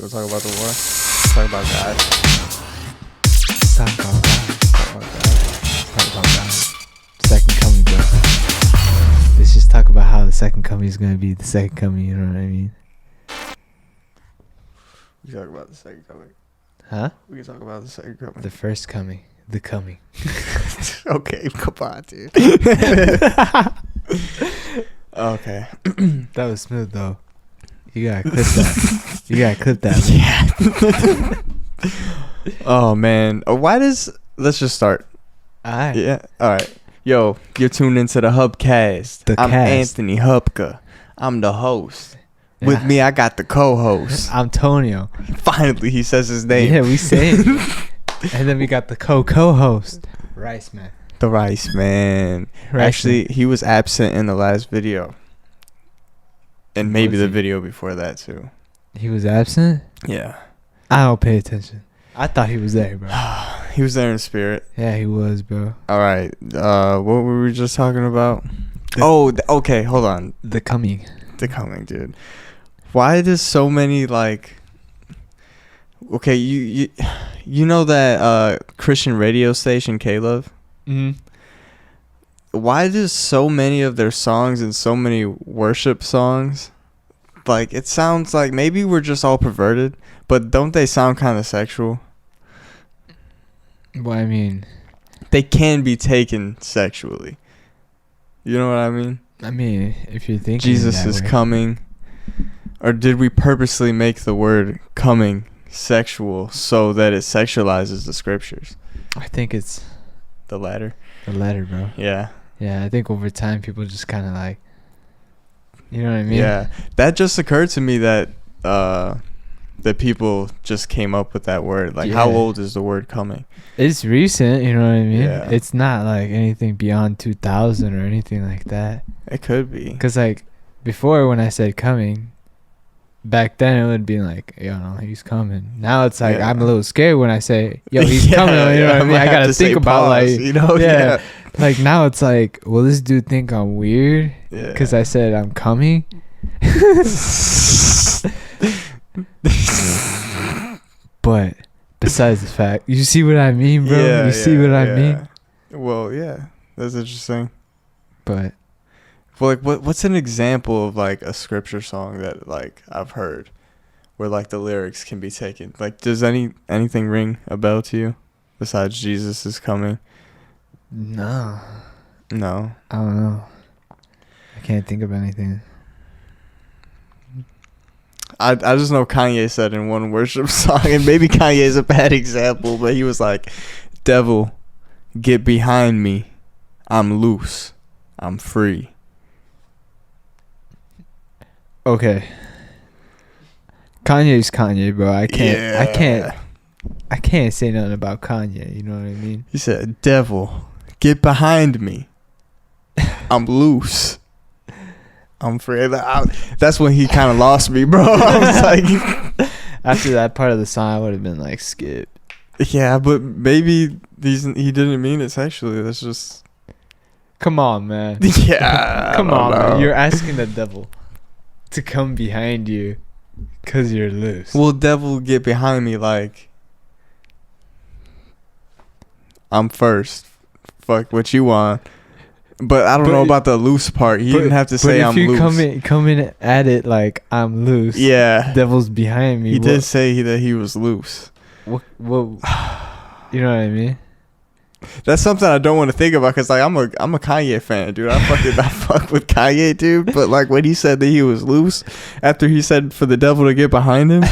You want to talk about the war? Let's talk about God. Let's talk about God. Let's talk about God. Let's talk about God. Second coming, bro. Let's just talk about how the second coming is going to be the second coming, you know what I mean? We can talk about the second coming. Huh? We can talk about the second coming. The first coming. The coming. Okay, come on, dude. Okay. That was smooth, though. You gotta clip that. You gotta clip that. Yeah. Oh, man. Let's just start. Alright. Yeah. All right. Yo, you're tuned into the Hubkast. I'm Cast. Anthony Hubka. I'm the host. With Yeah. me, I got the co-host. I'm Tonio. Finally, he says his name. Yeah, we say it. And then we got the co-host. Rice Man. The Rice Man. Rice Actually, he was absent in the last video. And maybe Was the he? video before that, too. He was absent? Yeah. I don't pay attention. I thought he was there, bro. He was there in spirit. Yeah, he was, bro. All right. What were we just talking about? Okay. Hold on. The coming. The coming, dude. Why does so many, like... Okay, you know that Christian radio station, K-Love? Mm-hmm. Why does so many of their songs and so many worship songs, like, it sounds like maybe we're just all perverted, but don't they sound kind of sexual? Well, I mean... They can be taken sexually. You know what I mean? if you're thinking Jesus is coming. Or did we purposely make the word coming sexual so that it sexualizes the scriptures? I think it's The latter. the letter, bro. Yeah. Yeah, I think over time people just kind of like... You know what I mean? Yeah. That just occurred to me that that people just came up with that word. Like, how Yeah. old is the word coming? It's recent, you know what I mean? Yeah. It's not like anything beyond 2000 or anything like that. It could be. Because, like, before when I said coming... Back then it would be like, yo, no, he's coming. Now it's like, Yeah. I'm a little scared when I say, yo, he's Yeah, coming. You know what I I mean? might I have gotta to say think about pause, like, you know? yeah. Like now it's like, will this dude think I'm weird? Yeah. Because I said I'm coming. But besides the fact, you see what I mean, bro? Yeah, you see what I mean? Well, yeah. That's interesting. But Well, like, what's an example of, like, a scripture song that, like, I've heard where, like, the lyrics can be taken? Like, does anything ring a bell to you besides Jesus is coming? no, No. I don't know. I can't think of anything. I just know Kanye said in one worship song, and maybe Kanye is a bad example, but he was like, "Devil, get behind me. I'm loose. I'm free." Okay. Kanye's Kanye, bro. I can't say nothing about Kanye. You know what I mean? He said, "Devil, get behind me. I'm loose. I'm free." That's when he kind of lost me, bro. I was like, After that part of the song, I would have been like, skip. yeah, but maybe he didn't mean it sexually. That's just, Come on, man. yeah. Come I don't on, know. man. You're asking the devil to come behind you because you're loose. Well, devil, get behind me, like, I'm first. Fuck what you want. But I don't know about the loose part. He didn't have to say I'm loose. But if you come in at it like I'm loose, Yeah. devil's behind me. He did say that he was loose. What, you know what I mean? That's something I don't want to think about because, like, I'm a Kanye fan, dude. I fuck with Kanye, dude. But, like, when he said that he was loose after he said for the devil to get behind him,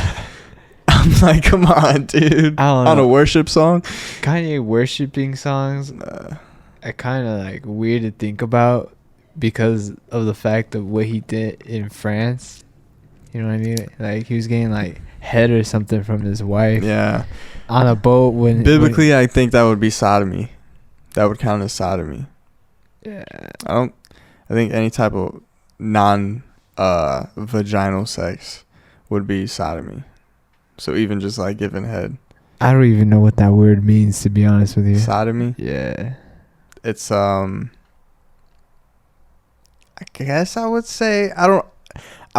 I'm like, come on, dude. I don't On know. a worship song? Kanye worshiping songs are kind of like weird to think about because of the fact of what he did in France. You know what I mean? Like he was getting like head or something from his wife Yeah. on a boat when Biblically, I think that would be sodomy. That would count as sodomy. yeah. I think any type of vaginal sex would be sodomy. So even just like giving head. I don't even know what that word means, to be honest with you. Sodomy? Yeah. It's I guess I would say I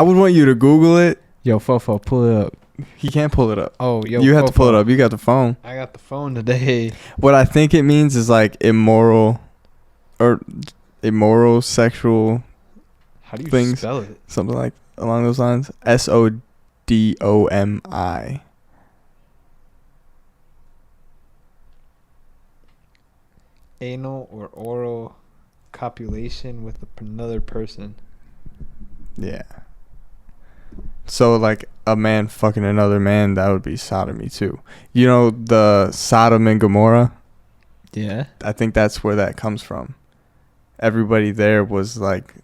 would want you to Google it. Yo, Fofo, pull it up. He can't pull it up. Oh, yo, You have to pull it up. You got the phone. I got the phone today. What I think it means is like immoral sexual How do you things. spell it? Something like along those lines. Sodomi. Anal or oral copulation with another person. Yeah. So like a man fucking another man, that would be sodomy too. You know the Sodom and Gomorrah? Yeah. I think that's where that comes from. Everybody there was like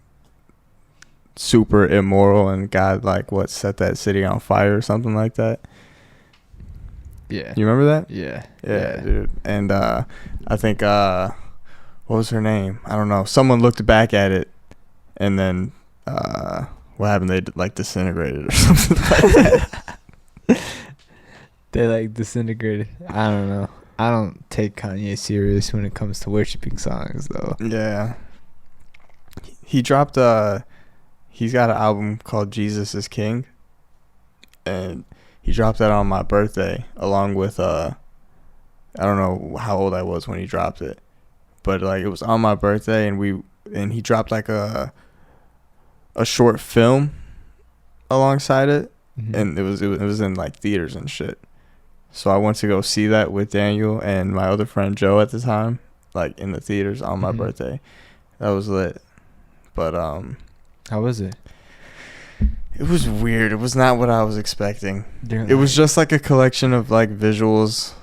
super immoral, and God like set that city on fire or something like that. Yeah. You remember that? Yeah. Yeah, dude. And I think what was her name? I don't know. Someone looked back at it, and then what happened? They like disintegrated or something like that. They like disintegrated. I don't know. I don't take Kanye serious when it comes to worshiping songs, though. Yeah. He dropped he's got an album called Jesus is King, and he dropped that on my birthday along with I don't know how old I was when he dropped it, but like it was on my birthday, and he dropped like a short film alongside it, and it was in like theaters and shit. So I went to go see that with Daniel and my other friend Joe at the time, like in the theaters on my birthday. That was lit. But how was it? It was weird. It was not what I was expecting. During It was just like a collection of like visuals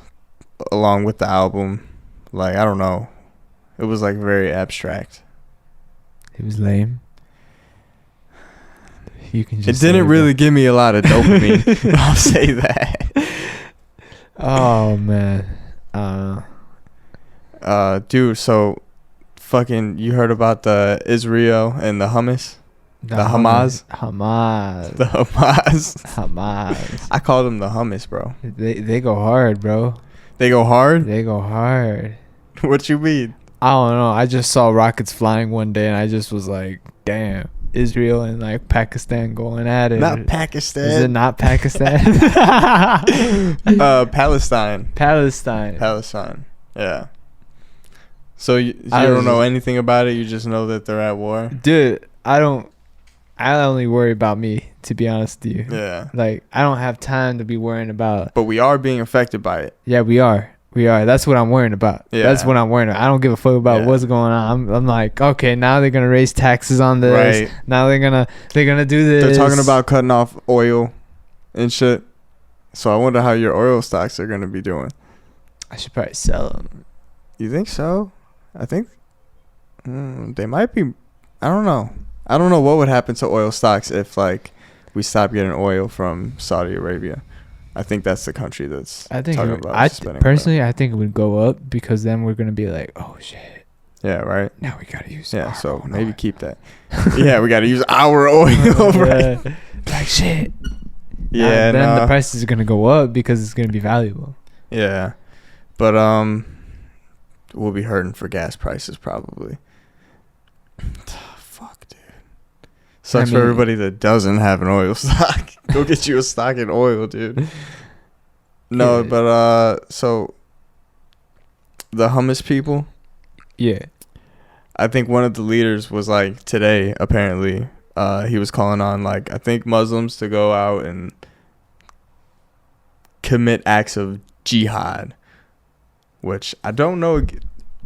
along with the album. Like, I don't know. It was like very abstract. It was lame. You can It just didn't really give me a lot of dopamine. I'll say that. Oh man. Dude, so fucking you heard about the Israel and the hummus? The Hamas? Hamas. The Hamas. Hamas. I called them the hummus, bro. They go hard, bro. They go hard? They go hard. What you mean? I don't know. I just saw rockets flying one day, and I just was like, damn. Israel and like Pakistan going at it. Not Pakistan. Is it not Pakistan? Palestine. Palestine. Yeah. So you don't know anything about it. You just know that they're at war. Dude, I only worry about me, to be honest with you. Yeah. Like, I don't have time to be worrying about. But we are being affected by it. Yeah, we are. That's what I'm worrying about. Yeah. That's what I'm worrying about. I don't give a fuck about what's going on. I'm like, okay, now they're gonna raise taxes on this. Right. Now they're gonna do this. They're talking about cutting off oil and shit. So I wonder how your oil stocks are gonna be doing. I should probably sell them. You think so? I think they might be. I don't know. I don't know what would happen to oil stocks if like we stop getting oil from Saudi Arabia. I think that's the country that's talking about personally, I think it would go up, because then we're gonna be like, oh shit. Yeah, right. Now we gotta use. Yeah, so maybe keep that. Yeah, we gotta use our oil, right? Like shit. Yeah, then the price is gonna go up because it's gonna be valuable. Yeah, but we'll be hurting for gas prices probably. Fuck, dude. Sucks for everybody that doesn't have an oil stock. Go get you a stock in oil, dude. No, yeah. But so the hummus people. Yeah. I think one of the leaders was like today. Apparently, he was calling on like I think Muslims to go out and commit acts of jihad, which I don't know.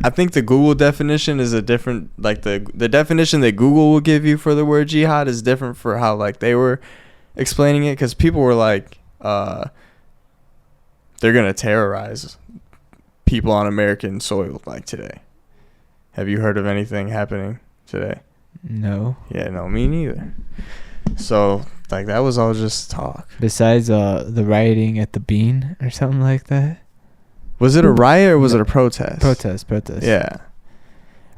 I think the Google definition is a different, like the definition that Google will give you for the word jihad is different for how like they were explaining it, because people were like, they're gonna terrorize people on American soil like today. Have you heard of anything happening today? No. Yeah, no, me neither. So like that was all just talk. Besides the rioting at the Bean or something like that. Was it a riot or was it a protest? Protest. Yeah.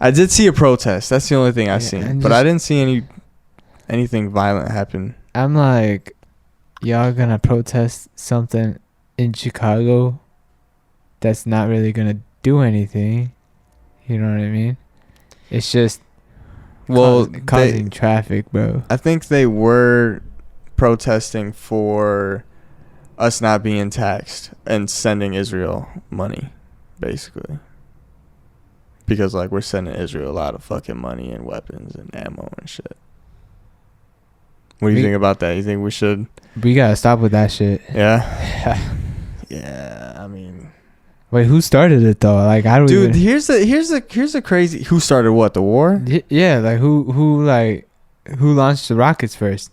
I did see a protest. That's the only thing I seen. But I didn't see anything violent happen. I'm like, y'all gonna protest something in Chicago that's not really gonna do anything. You know what I mean? It's just causing traffic, bro. I think they were protesting for us not being taxed and sending Israel money, basically. Because, like, we're sending Israel a lot of fucking money and weapons and ammo and shit. What do you think about that? You think we should? We gotta stop with that shit. Yeah? Yeah, I mean... Wait, who started it, though? Like, I don't Dude, even... here's the crazy... Who started what, the war? Yeah, like, who launched the rockets first?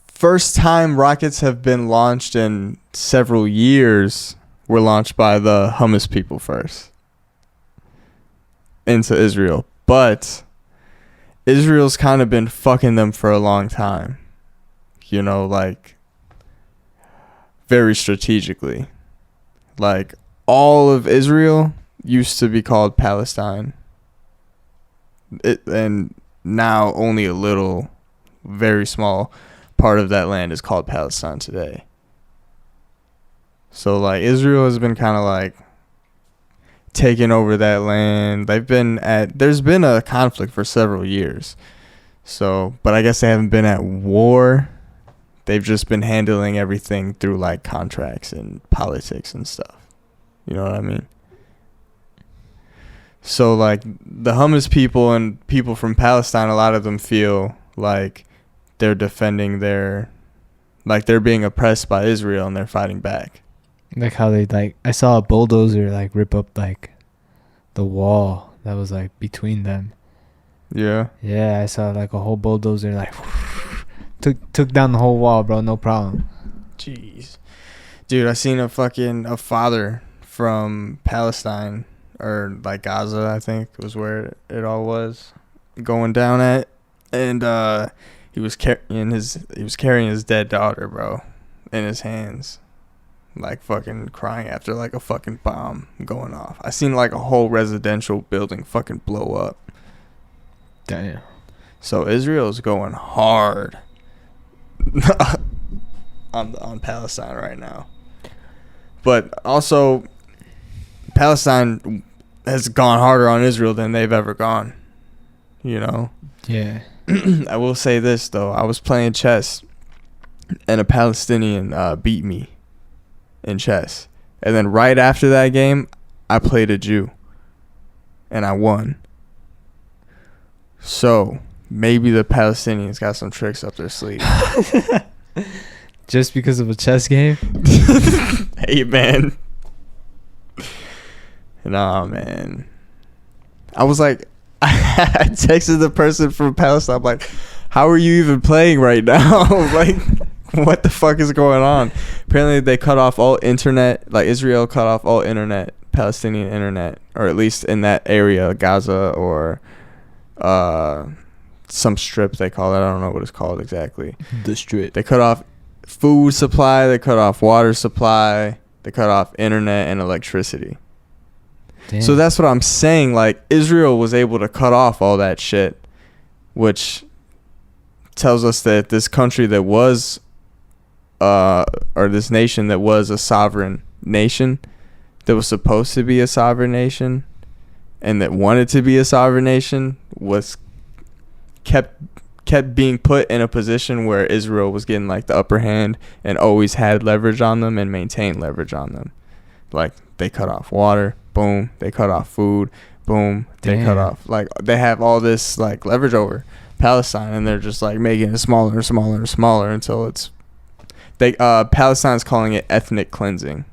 First time rockets have been launched in several years were launched by the Hummus people first into Israel. But Israel's kind of been fucking them for a long time. You know, like, very strategically. Like, all of Israel used to be called Palestine. And now only a little, very small part of that land is called Palestine today. So, like, Israel has been kind of, like, taking over that land. There's been a conflict for several years. So, but I guess they haven't been at war. They've just been handling everything through, like, contracts and politics and stuff. You know what I mean? So, like, the Hummus people and people from Palestine, a lot of them feel like they're defending like, they're being oppressed by Israel and they're fighting back. Like how they, like, I saw a bulldozer, like, rip up, like, the wall that was, like, between them. Yeah. Yeah, I saw, like, a whole bulldozer, like, took down the whole wall, bro. No problem. Jeez. Dude, I seen a father from Palestine, or, like, Gaza, I think, was where it all was going down at. And, he was carrying his dead daughter, bro, in his hands. Like, fucking crying after, like, a fucking bomb going off. I seen, like, a whole residential building fucking blow up. Damn. So Israel's going hard on Palestine right now. But also, Palestine has gone harder on Israel than they've ever gone. You know? Yeah. I will say this, though. I was playing chess, and a Palestinian beat me in chess. And then right after that game, I played a Jew. And I won. So, maybe the Palestinians got some tricks up their sleeve. Just because of a chess game? Hey, man. Nah, man. I was like... I texted the person from Palestine. I'm like, how are you even playing right now? Like, what the fuck is going on? Apparently, they cut off all internet. Like, Israel cut off all internet, Palestinian internet, or at least in that area, Gaza or some strip they call it. I don't know what it's called exactly. The strip. They cut off food supply. They cut off water supply. They cut off internet and electricity. Damn. So that's what I'm saying. Like, Israel was able to cut off all that shit, which tells us that this country that was, or this nation that was a sovereign nation, that was supposed to be a sovereign nation, and that wanted to be a sovereign nation, was kept being put in a position where Israel was getting, like, the upper hand and always had leverage on them and maintained leverage on them. Like, they cut off water. Boom, they cut off food. Boom, they cut off. Like, they have all this, like, leverage over Palestine, and they're just, like, making it smaller and smaller and smaller until it's... Palestine's calling it ethnic cleansing.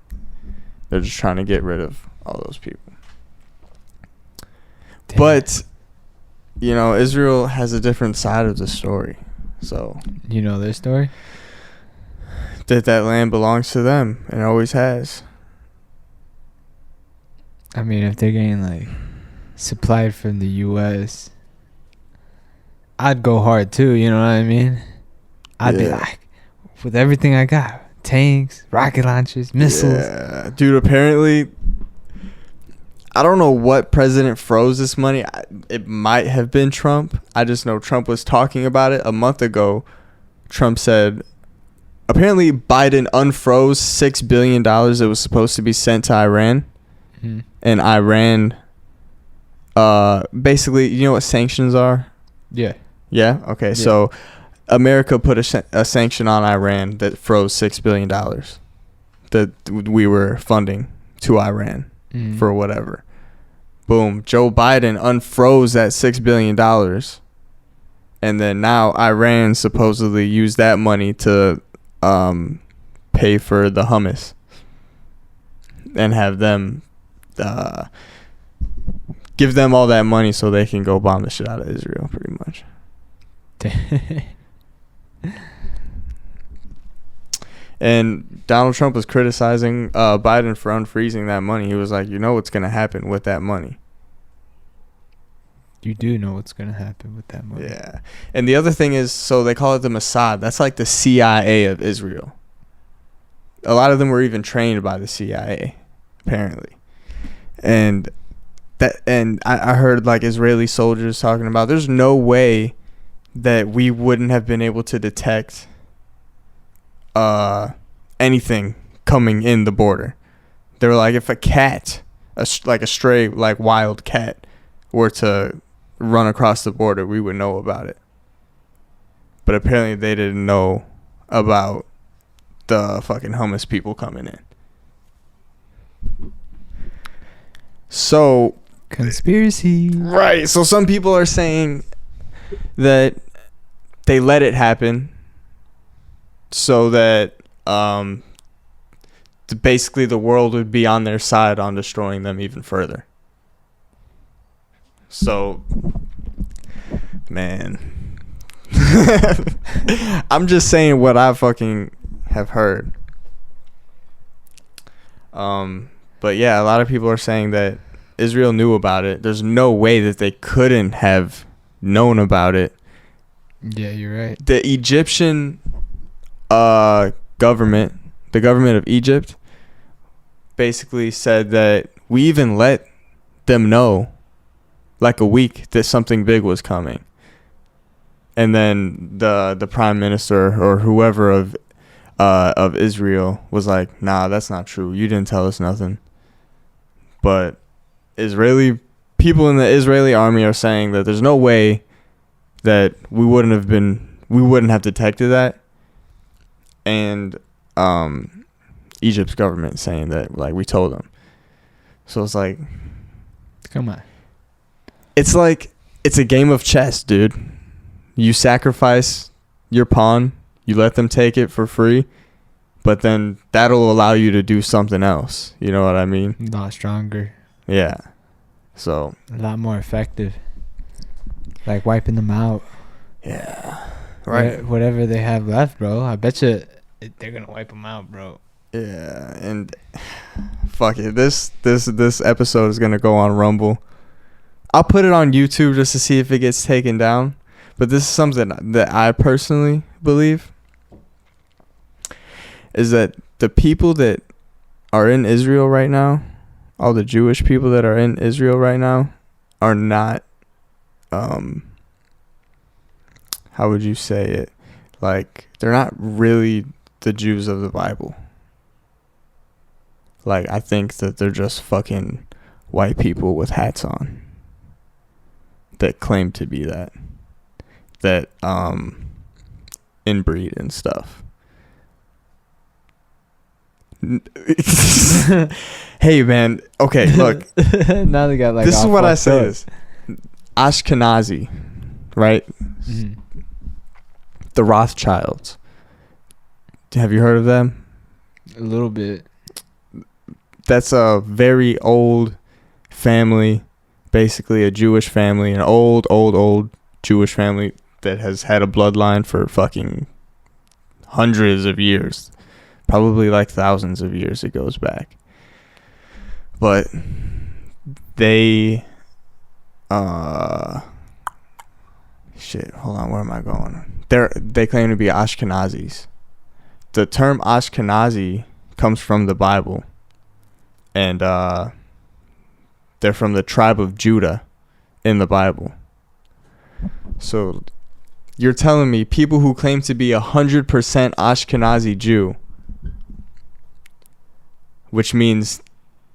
They're just trying to get rid of all those people. Damn. But, you know, Israel has a different side of the story. So... You know their story? That land belongs to them, and always has. I mean, if they're getting, like, supplied from the U.S., I'd go hard, too, you know what I mean? I'd be like, with everything I got, tanks, rocket launchers, missiles. Yeah. Dude, apparently, I don't know what president froze this money. It might have been Trump. I just know Trump was talking about it a month ago. Trump said, apparently Biden unfroze $6 billion that was supposed to be sent to Iran. Mm-hmm. And Iran, basically, you know what sanctions are? Yeah. Yeah? Okay, yeah. So America put a sanction on Iran that froze $6 billion that we were funding to Iran for whatever. Boom. Joe Biden unfroze that $6 billion. And then now Iran supposedly used that money to pay for the hummus and have them give them all that money so they can go bomb the shit out of Israel, pretty much. And Donald Trump was criticizing Biden for unfreezing that money. He was like, you know what's going to happen with that money. You do know what's going to happen with that money. Yeah. And the other thing is, so they call it the Mossad. That's like the CIA of Israel. A lot of them were even trained by the CIA, apparently. And I heard like Israeli soldiers talking about there's no way that we wouldn't have been able to detect anything coming in the border. They were like, if a cat, like a stray, like wild cat, were to run across the border, we would know about it. But apparently they didn't know about the fucking hummus people coming in. So conspiracy. Right. So some people are saying that they let it happen so that basically the world would be on their side on destroying them even further. So, man, I'm just saying what I fucking have heard. But yeah, a lot of people are saying that Israel knew about it. There's no way that they couldn't have known about it. Yeah, you're right. The Egyptian government, the government of Egypt, basically said that we even let them know like a week that something big was coming. And then the prime minister or whoever of Israel was like, nah, that's not true. You didn't tell us nothing. But Israeli people in the Israeli army are saying that there's no way that we wouldn't have detected that. And Egypt's government saying that like we told them. So it's like, come on. It's like it's a game of chess, dude. You sacrifice your pawn, you let them take it for free, but then that'll allow you to do something else. You know what I mean? A lot stronger. Yeah. So a lot more effective. Like wiping them out. Yeah. Right. Whatever they have left, bro. I bet you they're gonna wipe them out, bro. Yeah, and fuck it. This episode is gonna go on Rumble. I'll put it on YouTube just to see if it gets taken down. But this is something that I personally believe is that the people that are in Israel right now, all the Jewish people that are in Israel right now, are not, how would you say it? Like, they're not really the Jews of the Bible. Like, I think that they're just fucking white people with hats on that claim to be that inbreed and stuff. Hey man, okay, look. Now they got like this is what I say is Ashkenazi, right? Mm-hmm. The Rothschilds. Have you heard of them? A little bit. That's a very old family, basically a Jewish family, an old Jewish family that has had a bloodline for fucking hundreds of years. Probably like thousands of years it goes back. But they shit, hold on, where am I going? They claim to be Ashkenazis. The term Ashkenazi comes from the Bible. And they're from the tribe of Judah in the Bible. So you're telling me people who claim to be 100% Ashkenazi Jew, which means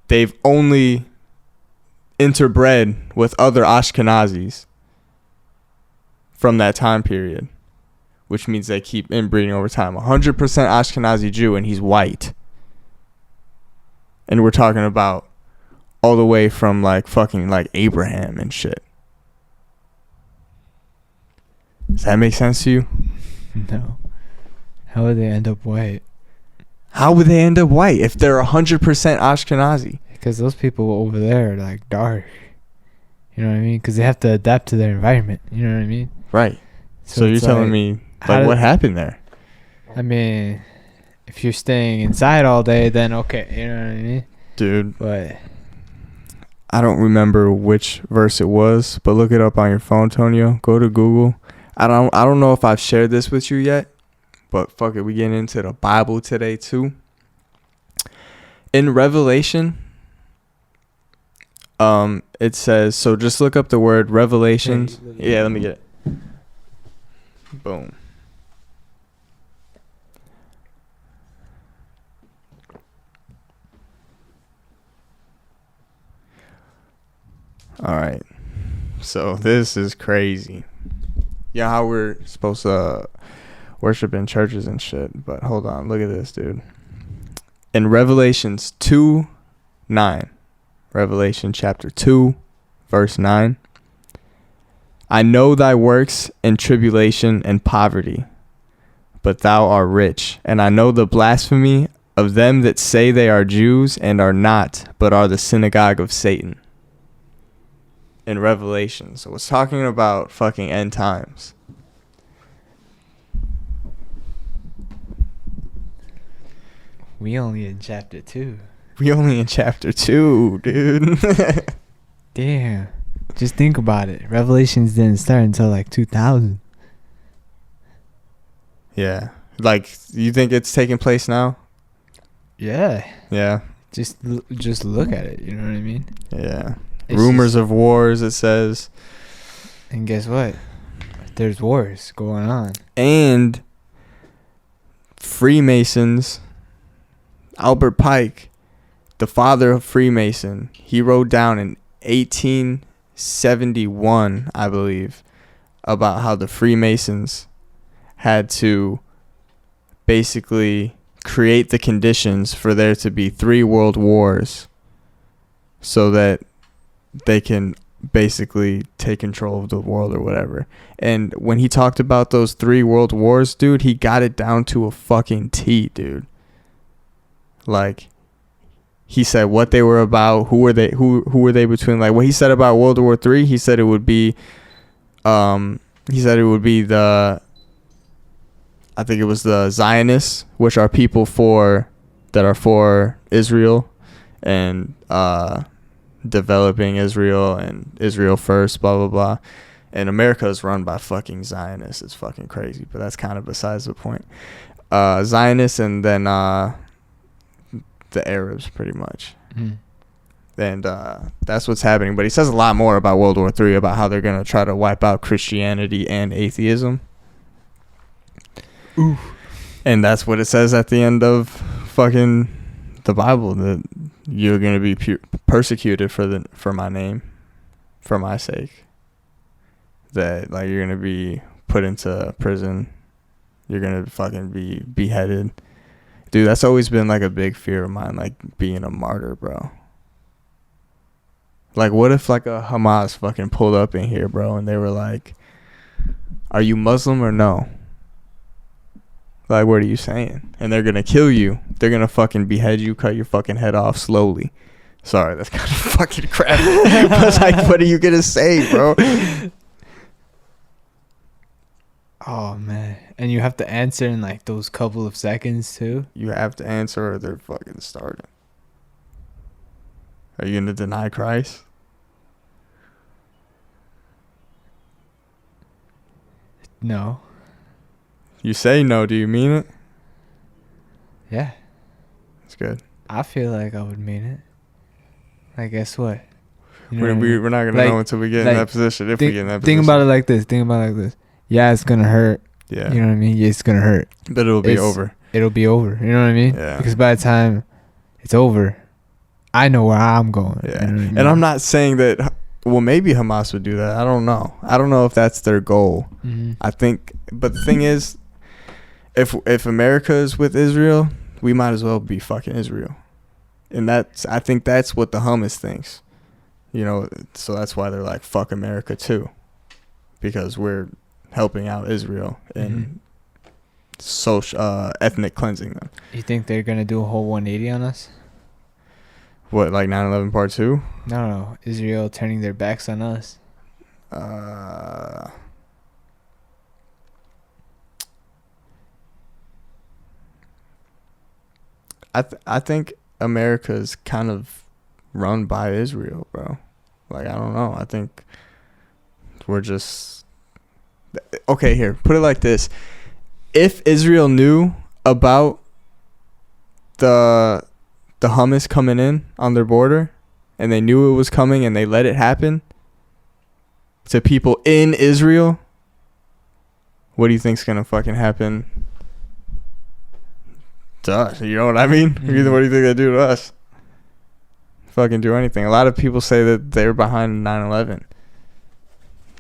they've only interbred with other Ashkenazis from that time period, which means they keep inbreeding over time. 100% Ashkenazi Jew, and he's white. And we're talking about all the way from like fucking like Abraham and shit. Does that make sense to you? No. How would they end up white? How would they end up white if they're 100% Ashkenazi? Because those people over there are like dark. You know what I mean? Because they have to adapt to their environment. You know what I mean? Right. So you're telling me like what happened there? I mean, if you're staying inside all day, then okay. You know what I mean? Dude. But I don't remember which verse it was, but look it up on your phone, Tonio. Go to Google. I don't know if I've shared this with you yet, but fuck it, we getting into the Bible today too. In Revelation, it says, so just look up the word Revelations. Yeah, let me get it. Boom. All right. So this is crazy. Yeah, how we're supposed to worship in churches and shit. But hold on. Look at this, dude. In Revelations 2:9. Revelation chapter 2, verse 9. I know thy works and tribulation and poverty, but thou art rich. And I know the blasphemy of them that say they are Jews and are not, but are the synagogue of Satan. In Revelation. So it's talking about fucking end times. we only in chapter 2. We only in chapter 2, dude. Damn. Just think about it. Revelations didn't start until like 2000. Yeah. Like, you think it's taking place now? Yeah. Yeah. Just look at it. You know what I mean? Yeah. Rumors of wars, it says. And guess what? There's wars going on. And Freemasons, Albert Pike, the father of Freemason, he wrote down in 1871, I believe, about how the Freemasons had to basically create the conditions for there to be 3 world wars so that they can basically take control of the world or whatever. And when he talked about those 3 world wars, dude, he got it down to a fucking T, dude. Like, he said what they were about, who were they between, like what he said about World War III, he said it would be the, I think it was the Zionists, which are people that are for Israel and developing Israel and Israel first, blah blah blah. And America is run by fucking Zionists. It's fucking crazy, but that's kind of besides the point. Zionists, and then the Arabs, pretty much. And that's what's happening. But he says a lot more about World War III, about how they're gonna try to wipe out Christianity and atheism. Ooh. And that's what it says at the end of fucking the Bible, that you're gonna be persecuted for my name, for my sake. That like you're gonna be put into prison, you're gonna fucking be beheaded. Dude, that's always been like a big fear of mine, like being a martyr, bro. Like, what if like a Hamas fucking pulled up in here, bro, and they were like, "Are you Muslim or no?" Like, what are you saying? And they're gonna kill you. They're gonna fucking behead you, cut your fucking head off slowly. Sorry, that's kind of fucking crap. But like, what are you gonna say, bro? Oh man, and you have to answer in like those couple of seconds too. You have to answer, or they're fucking starting. Are you gonna deny Christ? No. You say no. Do you mean it? Yeah. That's good. I feel like I would mean it. Like, guess what? You know We're what I mean? not gonna know until we get in that position. If we get in that position. Think about it like this. Yeah, it's gonna hurt. Yeah. You know what I mean? Yeah, it's gonna hurt. But it'll be over. It'll be over. You know what I mean? Yeah. Because by the time it's over, I know where I'm going. Yeah. You know what I mean? And I'm not saying that Well, maybe Hamas would do that. I don't know. I don't know if that's their goal. Mm-hmm. I think, but the thing is, if America is with Israel, we might as well be fucking Israel, and I think that's what the Hamas thinks. You know, so that's why they're like, fuck America too, because we're helping out Israel and social ethnic cleansing them. You think they're gonna do a whole 180 on us? What, like 9/11 Part 2? No. Israel turning their backs on us. I think America's kind of run by Israel, bro. Like, I don't know. I think we're just... Okay, here. Put it like this. If Israel knew about the hummus coming in on their border, and they knew it was coming and they let it happen to people in Israel, what do you think's gonna fucking happen to us? You know what I mean? Mm-hmm. What do you think they do to us? Fucking do anything. A lot of people say that they're behind 9/11.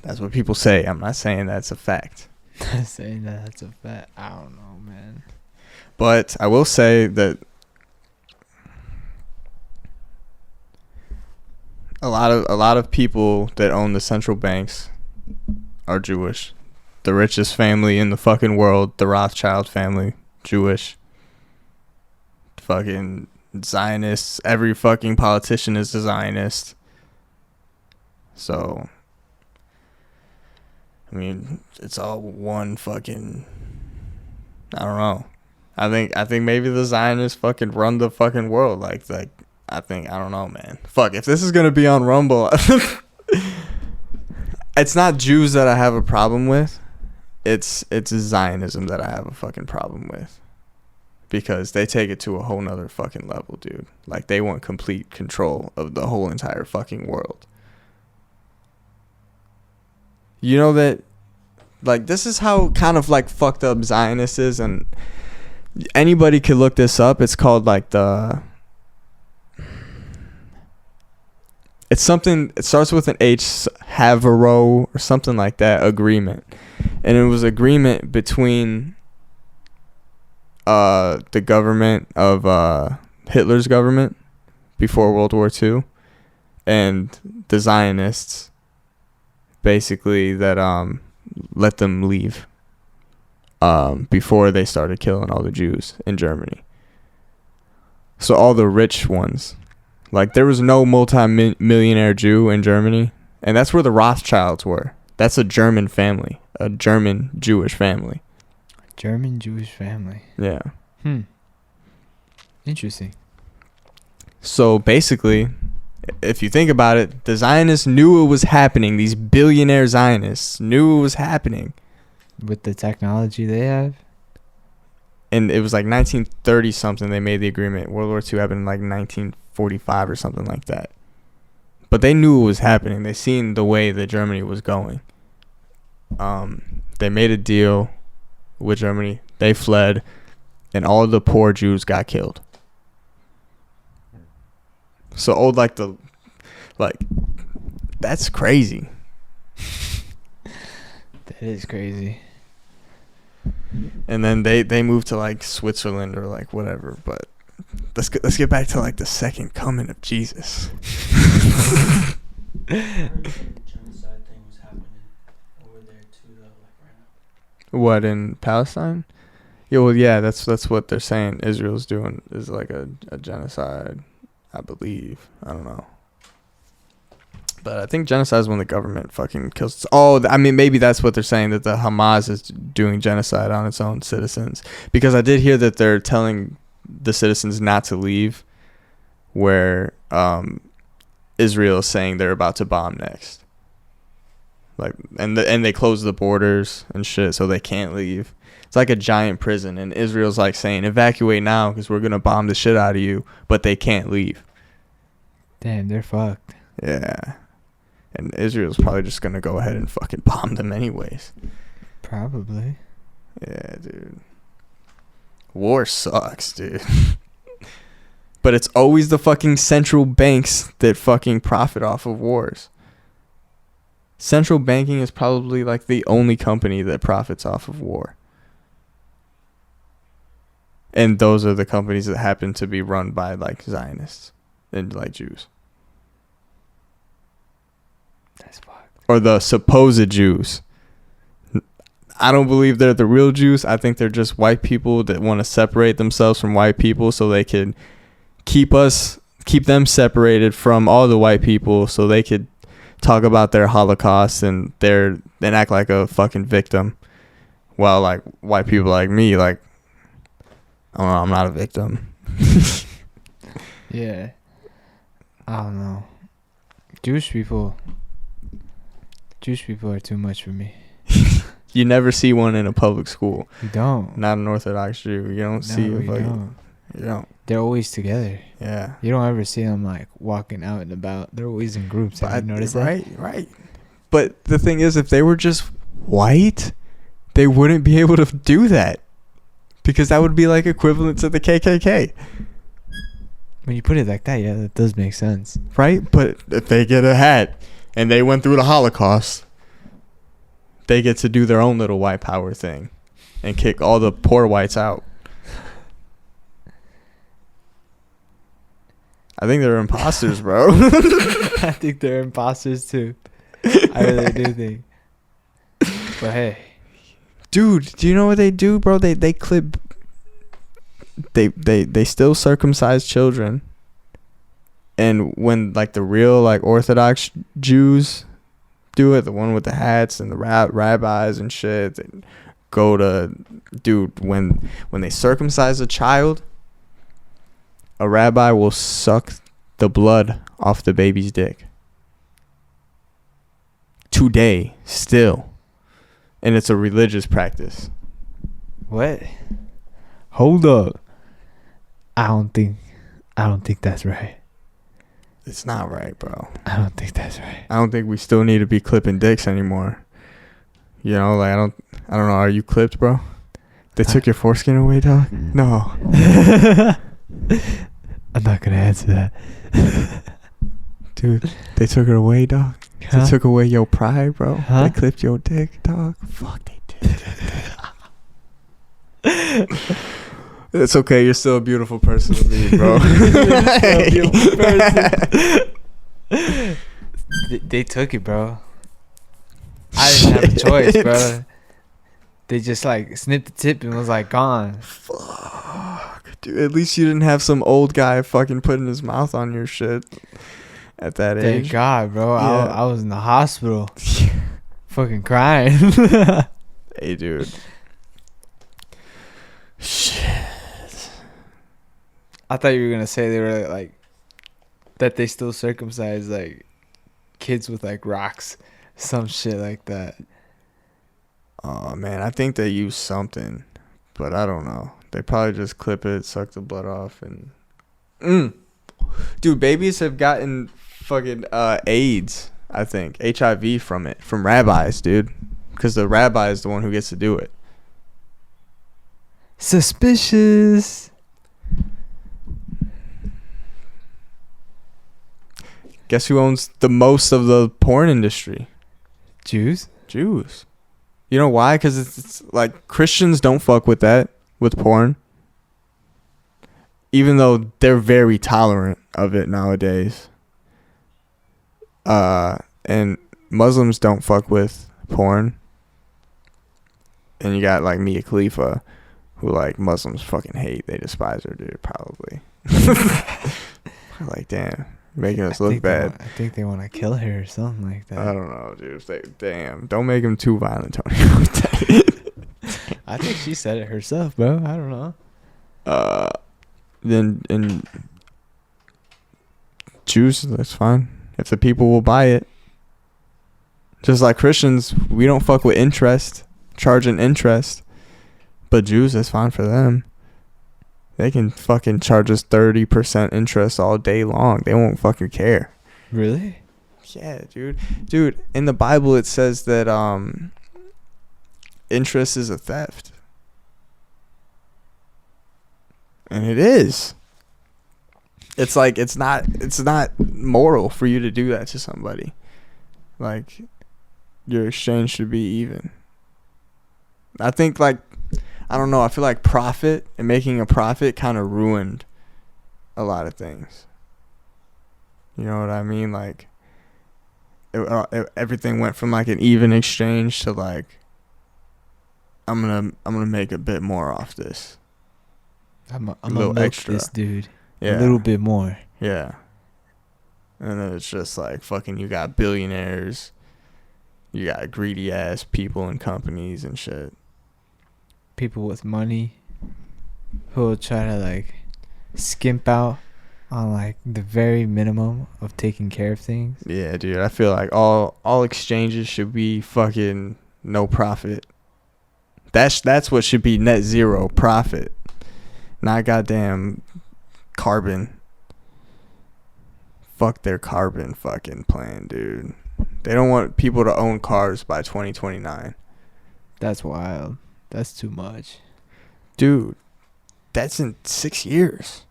That's what people say. I'm not saying that's a fact. Saying that's a fact. I don't know, man. But I will say that a lot of people that own the central banks are Jewish. The richest family in the fucking world, the Rothschild family, Jewish. Fucking Zionists. Every fucking politician is a Zionist. So, I mean, it's all one fucking... I don't know. I think maybe the Zionists fucking run the fucking world. Like I don't know, man. Fuck, if this is gonna be on Rumble, it's not Jews that I have a problem with. It's Zionism that I have a fucking problem with. Because they take it to a whole nother fucking level, dude. Like, they want complete control of the whole entire fucking world. You know that, like, this is how kind of, like, fucked up Zionist is, and anybody could look this up. It's called, like, it's something, it starts with an H, Havaro, or something like that, agreement. And it was agreement between the government of Hitler's government before World War II and the Zionists, basically, that let them leave before they started killing all the Jews in Germany. So all the rich ones, like, there was no multi-millionaire Jew in Germany, and that's where the Rothschilds were. That's a German family, a German Jewish family. German Jewish family. Yeah. Interesting. So basically, if you think about it, the Zionists knew it was happening. These billionaire Zionists knew it was happening. With the technology they have? And it was like 1930 something they made the agreement. World War II happened in like 1945 or something like that. But they knew it was happening. They seen the way that Germany was going. They made a deal with Germany. They fled, and all the poor Jews got killed. So that's crazy. That is crazy. And then they moved to like Switzerland or like whatever. But let's get back to like the second coming of Jesus. What, in Palestine? Yeah, well, yeah, that's what they're saying Israel's doing, is like a genocide, I believe. I don't know. But I think genocide is when the government fucking kills... I mean, maybe that's what they're saying, that the Hamas is doing genocide on its own citizens. Because I did hear that they're telling the citizens not to leave, where Israel is saying they're about to bomb next. Like, and they close the borders and shit, so they can't leave. It's like a giant prison, and Israel's like saying, evacuate now because we're gonna bomb the shit out of you, but they can't leave. Damn, they're fucked. Yeah, and Israel's probably just gonna go ahead and fucking bomb them anyways. Probably. Yeah, dude. War sucks, dude. But it's always the fucking central banks that fucking profit off of wars. Central banking is probably like the only company that profits off of war. And those are the companies that happen to be run by like Zionists and like Jews. That's fucked. Or the supposed Jews. I don't believe they're the real Jews. I think they're just white people that want to separate themselves from white people so they could keep them separated from all the white people so they could talk about their Holocaust and act like a fucking victim. While like white people like me, like, I don't know, I'm not a victim. Yeah. I don't know. Jewish people are too much for me. You never see one in a public school. You don't. Not an Orthodox Jew. You don't see a fucking... You don't. They're always together. Yeah. You don't ever see them like walking out and about. They're always in groups. Have you noticed that? Right. But the thing is, if they were just white, they wouldn't be able to do that. Because that would be like equivalent to the KKK. When you put it like that, yeah, that does make sense. Right? But if they get a hat and they went through the Holocaust, they get to do their own little white power thing and kick all the poor whites out. I think they're imposters, bro. I think they're imposters too. I really do think. But hey, dude, do you know what they do, bro? They clip. They still circumcise children. And when like the real like Orthodox Jews do it, the one with the hats and the rabbis and shit, they go to, dude, when they circumcise a child, a rabbi will suck the blood off the baby's dick. Today, still. And it's a religious practice. what? Hold up. I don't think that's right. It's not right, bro. I don't think that's right. I don't think we still need to be clipping dicks anymore. You know, like I don't know. Are you clipped, bro? They took your foreskin away, dog? No. I'm not gonna answer that. Dude, they took it away, dog. Huh? They took away your pride, bro. Huh? They clipped your dick, dog. Fuck, they did. It's okay. You're still a beautiful person to me, bro. They took it, bro. I didn't have a choice, bro. They just like snipped the tip and was like gone. Fuck, dude. At least you didn't have some old guy fucking putting his mouth on your shit at that age. Thank God, bro. Yeah. I was in the hospital, fucking crying. Hey, dude. Shit. I thought you were gonna say they were like that. They still circumcise like kids with like rocks, some shit like that. Oh man, I think they use something, but I don't know. They probably just clip it, suck the blood off, and dude, babies have gotten fucking AIDS. I think HIV from rabbis, dude, because the rabbi is the one who gets to do it. Suspicious. Guess who owns the most of the porn industry? Jews. You know why? Because it's like Christians don't fuck with that, with porn. Even though they're very tolerant of it nowadays. And Muslims don't fuck with porn. And you got like Mia Khalifa, who like Muslims fucking hate. They despise her, dude, probably. Like, damn. Making us look bad. I think they want to kill her or something like that. I don't know, dude. Damn. Don't make him too violent, Tony. I think she said it herself, bro. I don't know. Then in Jews, that's fine. If the people will buy it. Just like Christians, we don't fuck with interest, charging interest. But Jews, that's fine for them. They can fucking charge us 30% interest all day long. They won't fucking care. Really? Yeah, dude. Dude, in the Bible it says that interest is a theft. And it is. It's like it's not moral for you to do that to somebody. Like your exchange should be even. I think like, I don't know. I feel like profit and making a profit kind of ruined a lot of things. You know what I mean? Like, everything went from like an even exchange to like, I'm gonna make a bit more off this. I'm gonna milk extra. This dude. Yeah. A little bit more. Yeah. And then it's just like fucking, you got billionaires, you got greedy ass people and companies and shit. People with money who will try to like skimp out on like the very minimum of taking care of things. Yeah, dude. I feel like all exchanges should be fucking no profit. That's what should be net zero profit. Not goddamn carbon. Fuck their carbon fucking plan, dude. They don't want people to own cars by 2029. That's wild. That's too much. Dude, that's in 6 years.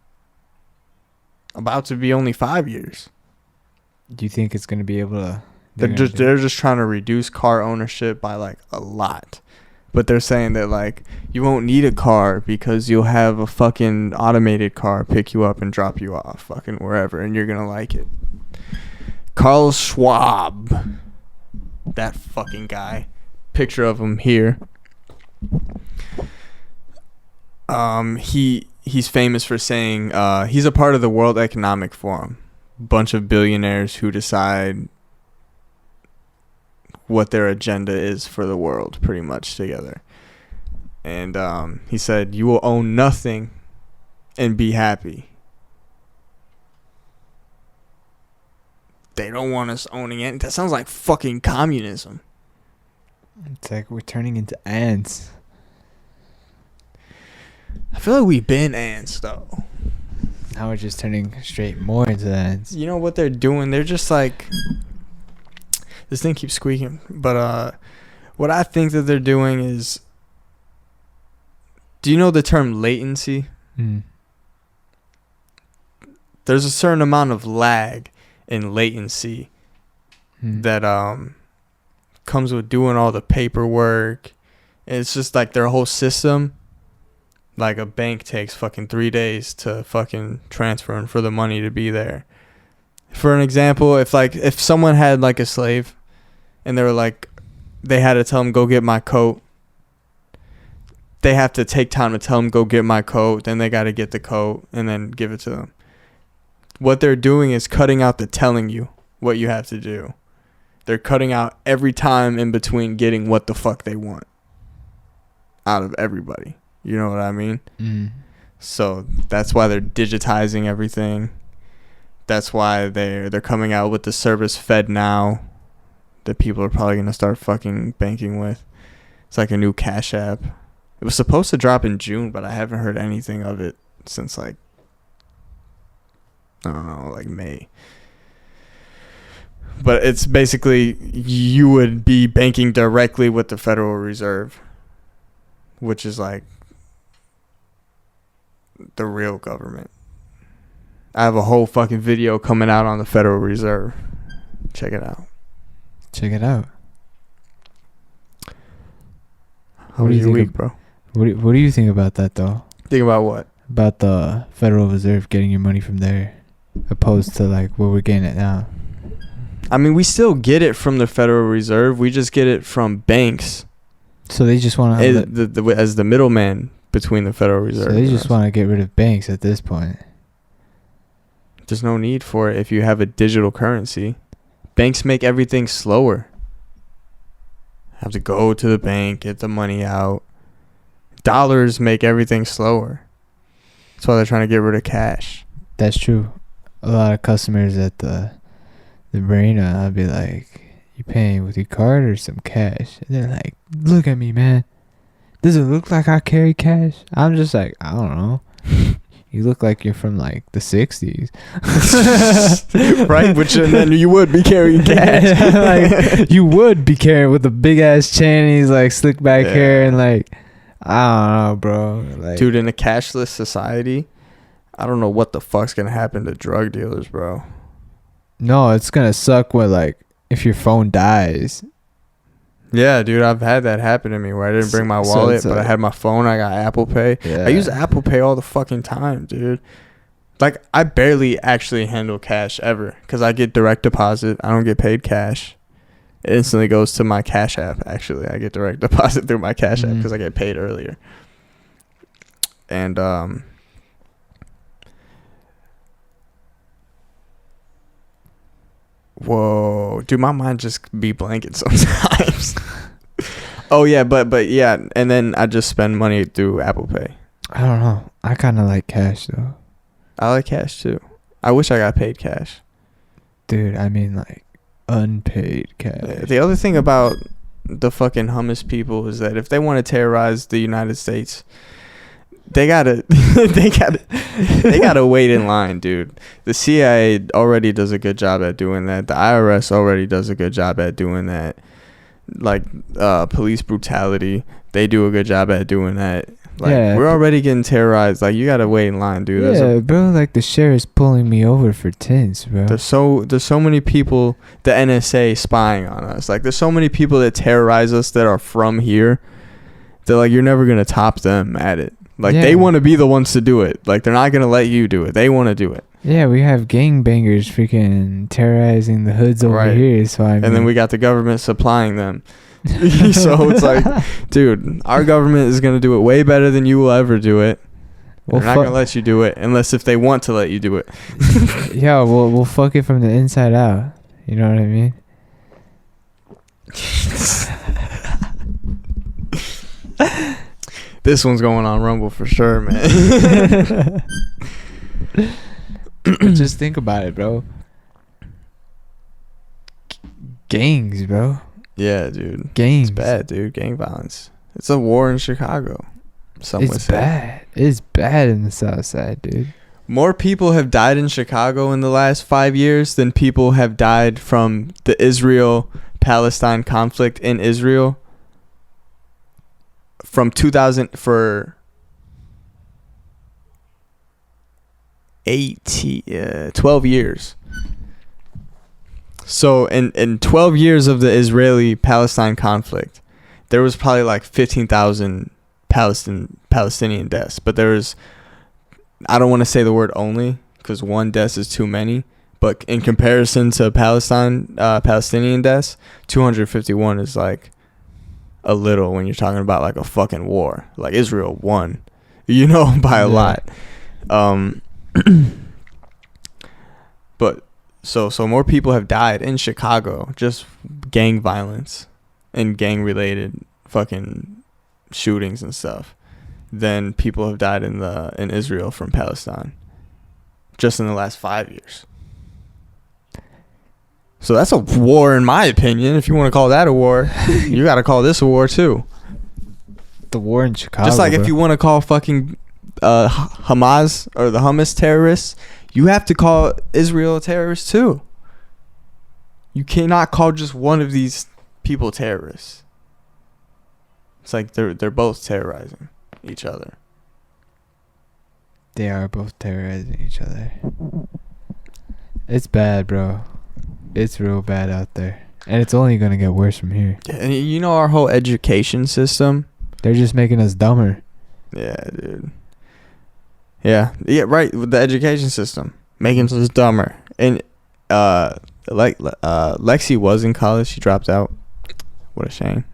About to be only 5 years. Do you think it's going to be able to... They're just trying to reduce car ownership by like a lot. But they're saying that like you won't need a car because you'll have a fucking automated car pick you up and drop you off fucking wherever, and you're gonna like it. Carl Schwab, that fucking guy. Picture of him here. He's famous for saying he's a part of the World Economic Forum. Bunch of billionaires who decide what their agenda is for the world, pretty much together. And he said, you will own nothing and be happy. They don't want us owning it. That sounds like fucking communism. It's like we're turning into ants. I feel like we've been ants, though. Now we're just turning straight more into ants. You know what they're doing? They're just like... This thing keeps squeaking. But what I think that they're doing is... Do you know the term latency? Mm. There's a certain amount of lag in latency that comes with doing all the paperwork. And it's just like their whole system. Like a bank takes fucking 3 days to fucking transfer and for the money to be there. For an example, if someone had like a slave and they were like, they had to tell him, go get my coat. They have to take time to tell him, go get my coat. Then they got to get the coat and then give it to them. What they're doing is cutting out the telling you what you have to do. They're cutting out every time in between getting what the fuck they want out of everybody. You know what I mean? Mm. So that's why they're digitizing everything. That's why they're coming out with the service Fed Now that people are probably going to start fucking banking with. It's like a new Cash App. It was supposed to drop in June, but I haven't heard anything of it since like, I don't know, like May. But it's basically you would be banking directly with the Federal Reserve, which is like the real government. I have a whole fucking video coming out on the Federal Reserve. Check it out. Check it out. How was your week, bro? What do you think about that, though? Think about what? About the Federal Reserve getting your money from there, opposed to like where we're getting it now. I mean, we still get it from the Federal Reserve. We just get it from banks. So they just want to as the middleman between the Federal Reserve. So they just want to get rid of banks at this point. There's no need for it if you have a digital currency. Banks make everything slower. Have to go to the bank, get the money out. Dollars make everything slower. That's why they're trying to get rid of cash. That's true. A lot of customers at the marina, I'll be like, you paying with your card or some cash? And they're like, look at me, man. Does it look like I carry cash? I'm just like, I don't know. You look like you're from like the 60s. Right? Which and then you would be carrying cash. Like, you would be carrying with a big ass chain. He's like slick back hair and like, I don't know, bro. Like, dude, in a cashless society, I don't know what the fuck's gonna happen to drug dealers, bro. No, it's gonna suck when like if your phone dies Yeah, dude, I've had that happen to me where I didn't bring my wallet, but I had my phone. I got Apple Pay. Yeah. I use Apple Pay all the fucking time, dude. Like, I barely actually handle cash ever because I get direct deposit. I don't get paid cash. It instantly goes to my Cash App, actually. I get direct deposit through my Cash App because I get paid earlier. And, whoa, dude, my mind just be blanking sometimes. Oh, yeah, but yeah, and then I just spend money through Apple Pay. I don't know. I kind of like cash, though. I like cash, too. I wish I got paid cash. Dude, I mean, like, unpaid cash. The other thing about the fucking hummus people is that if they want to terrorize the United States, they gotta they gotta wait in line, dude. The CIA already does a good job at doing that. The IRS already does a good job at doing that. Like police brutality, they do a good job at doing that. Like, yeah, we're already getting terrorized. Like, you gotta wait in line, dude. Yeah, bro. Like, the sheriff's pulling me over for tints, bro. There's so many people, the NSA spying on us. Like, there's so many people that terrorize us that are from here. They're like, you're never gonna top them at it. Like, they want to be the ones to do it. Like, they're not gonna let you do it. They want to do it. Yeah, we have gangbangers freaking terrorizing the hoods over here. So and then we got the government supplying them. So it's like, dude, our government is going to do it way better than you will ever do it. They're not going to let you do it unless if they want to let you do it. Yeah, we'll fuck it from the inside out. You know what I mean? This one's going on Rumble for sure, man. Just think about it, bro. Gangs, bro. Yeah, dude. Gangs. It's bad, dude. Gang violence. It's a war in Chicago. It's bad. It's bad in the South Side, dude. More people have died in Chicago in the last 5 years than people have died from the Israel-Palestine conflict in Israel from 2000 for 12 years. So in 12 years of the Israeli-Palestine conflict, there was probably like 15,000 Palestinian deaths. But there was, I don't want to say the word only because one death is too many. But in comparison to Palestinian deaths, 251 is like a little when you're talking about like a fucking war. Like Israel won, by a lot. But so more people have died in Chicago, just gang violence and gang related fucking shootings and stuff, than people have died in Israel from Palestine just in the last 5 years. So that's a war in my opinion. If you want to call that a war, you got to call this a war too. The war in Chicago. Just like if you want to call fucking Hamas or the hummus terrorists, you have to call Israel a terrorist too. You cannot call just one of these people terrorists. It's like they're both terrorizing each other. They are both terrorizing each other. It's bad, bro. It's real bad out there. And it's only going to get worse from here. Yeah, and our whole education system? They're just making us dumber. Yeah, dude. Yeah, right. With the education system, making us dumber. And Lexi was in college. She dropped out. What a shame.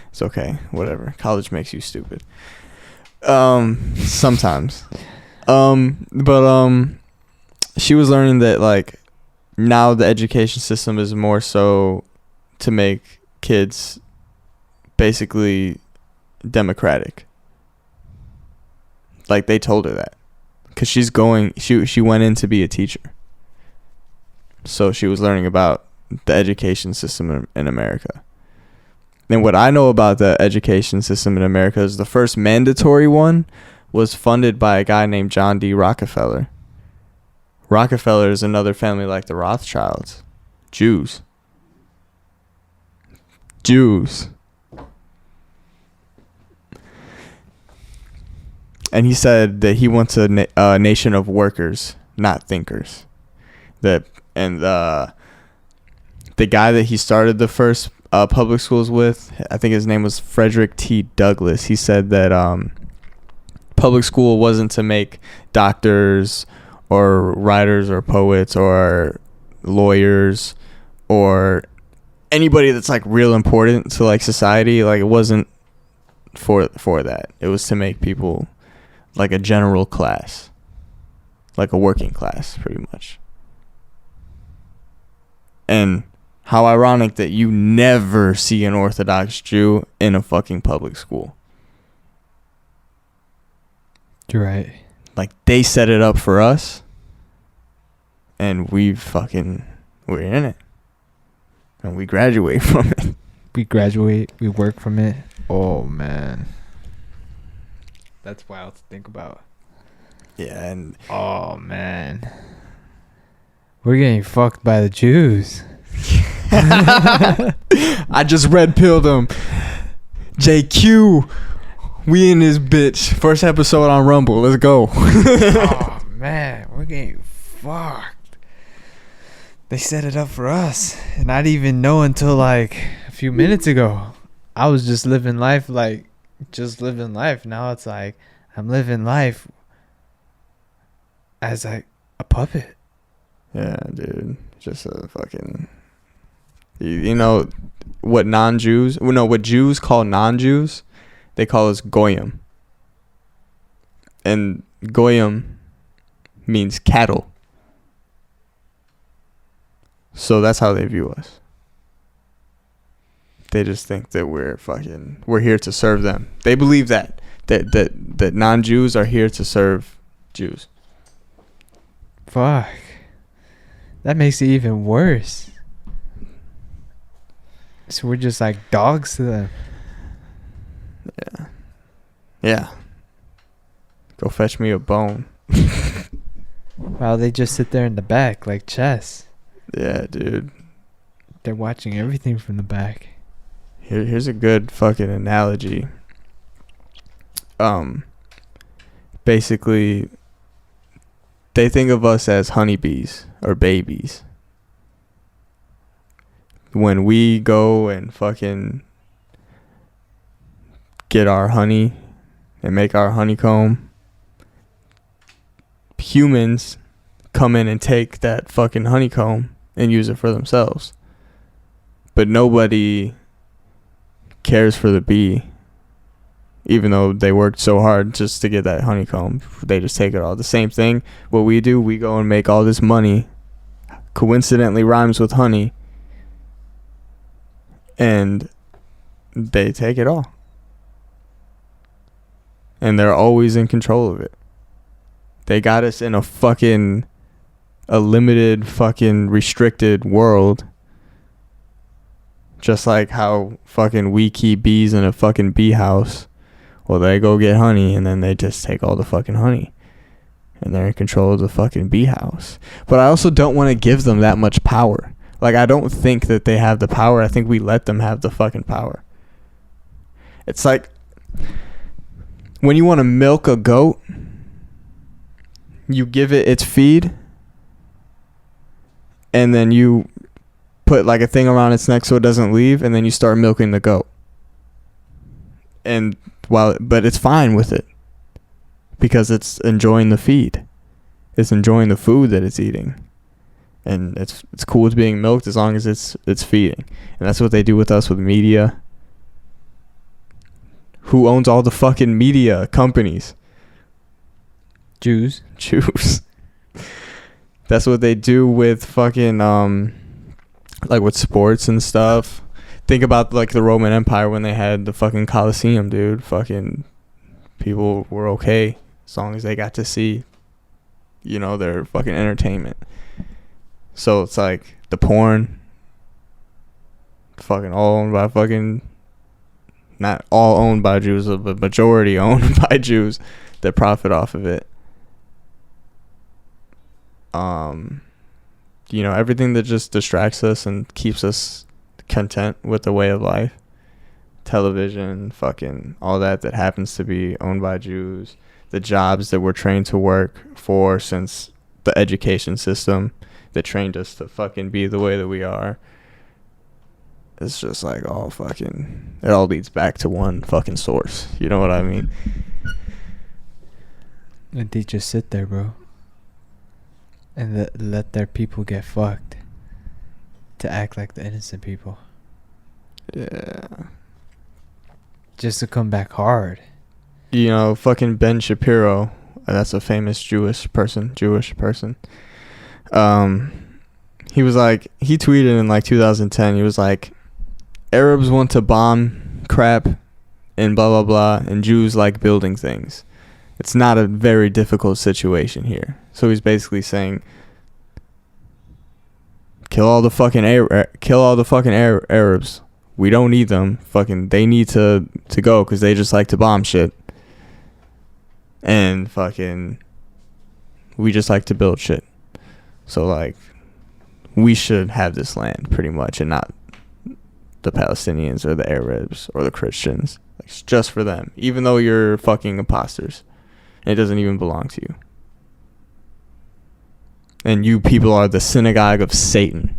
It's okay. Whatever. College makes you stupid. Sometimes. But she was learning that like now the education system is more so to make kids basically democratic. Like they told her that. Because she went in to be a teacher. So she was learning about the education system in America. And what I know about the education system in America is the first mandatory one was funded by a guy named John D. Rockefeller. Rockefeller is another family like the Rothschilds. Jews. And he said that he wants a nation of workers, not thinkers. The guy that he started the first public schools with. I think his name was Frederick T. Douglass. He said that public school wasn't to make doctors or writers or poets or lawyers or anybody that's like real important to like society. Like it wasn't for that. It was to make people like a general class, like a working class, pretty much. And how ironic that you never see an Orthodox Jew in a fucking public school. You're right. Like they set it up for us, and we're in it, and we graduate from it. We graduate. We work from it. Oh man, that's wild to think about. Yeah, and oh man, we're getting fucked by the Jews. I just red pilled them. JQ, we in this bitch. First episode on Rumble. Let's go. Oh man, we're getting fucked. They set it up for us, and I didn't even know until like a few minutes ago. I was just living life like Now it's like I'm living life as like a puppet. Yeah, dude. Just a fucking... You know what non-Jews... Well, no, what Jews call non-Jews, they call us goyim. And goyim means cattle. So that's how they view us. They just think that we're here to serve them. They believe that non-Jews are here to serve Jews. Fuck. That makes it even worse. So we're just like dogs to them. Yeah. Yeah. Go fetch me a bone. Wow, they just sit there in the back like chess. Yeah, dude. They're watching everything from the back. Here's a good fucking analogy. Basically, they think of us as honeybees or babies. When we go and fucking get our honey and make our honeycomb, humans come in and take that fucking honeycomb and use it for themselves. But nobody cares for the bee, even though they worked so hard just to get that honeycomb. They just take it all. The same thing, what we do, we go and make all this money, coincidentally rhymes with honey, and they take it all. And they're always in control of it. They got us in a limited fucking restricted world. Just like how fucking we keep bees in a fucking bee house. Well, they go get honey and then they just take all the fucking honey. And they're in control of the fucking bee house. But I also don't want to give them that much power. Like, I don't think that they have the power. I think we let them have the fucking power. It's like when you want to milk a goat, you give it its feed, and then you put like a thing around its neck so it doesn't leave, and then you start milking the goat. And but it's fine with it because it's enjoying the feed. It's enjoying the food that it's eating. And it's cool with being milked as long as it's feeding. And that's what they do with us with media. Who owns all the fucking media companies? Jews. That's what they do with fucking like with sports and stuff. Think about like the Roman Empire when they had the fucking Colosseum, dude. Fucking people were okay as long as they got to see, their fucking entertainment. So it's like the porn, fucking all owned by fucking, not all owned by Jews, but majority owned by Jews that profit off of it. Everything that just distracts us and keeps us content with the way of life. Television, fucking all that happens to be owned by Jews. The jobs that we're trained to work for since the education system that trained us to fucking be the way that we are. it's just like all fucking, it all leads back to one fucking source. You know what I mean? And they just sit there, bro, and let their people get fucked to act like the innocent people. Yeah. Just to come back hard. You know, fucking Ben Shapiro, that's a famous Jewish person. He was like, he tweeted in like 2010, he was like, Arabs want to bomb crap and blah, blah, blah, and Jews like building things. It's not a very difficult situation here. So he's basically saying, kill all the fucking Arabs. We don't need them. Fucking, they need to go because they just like to bomb shit. And fucking, we just like to build shit. So like, we should have this land pretty much, and not the Palestinians or the Arabs or the Christians. Like, it's just for them, even though you're fucking imposters. It doesn't even belong to you. And you people are the synagogue of Satan.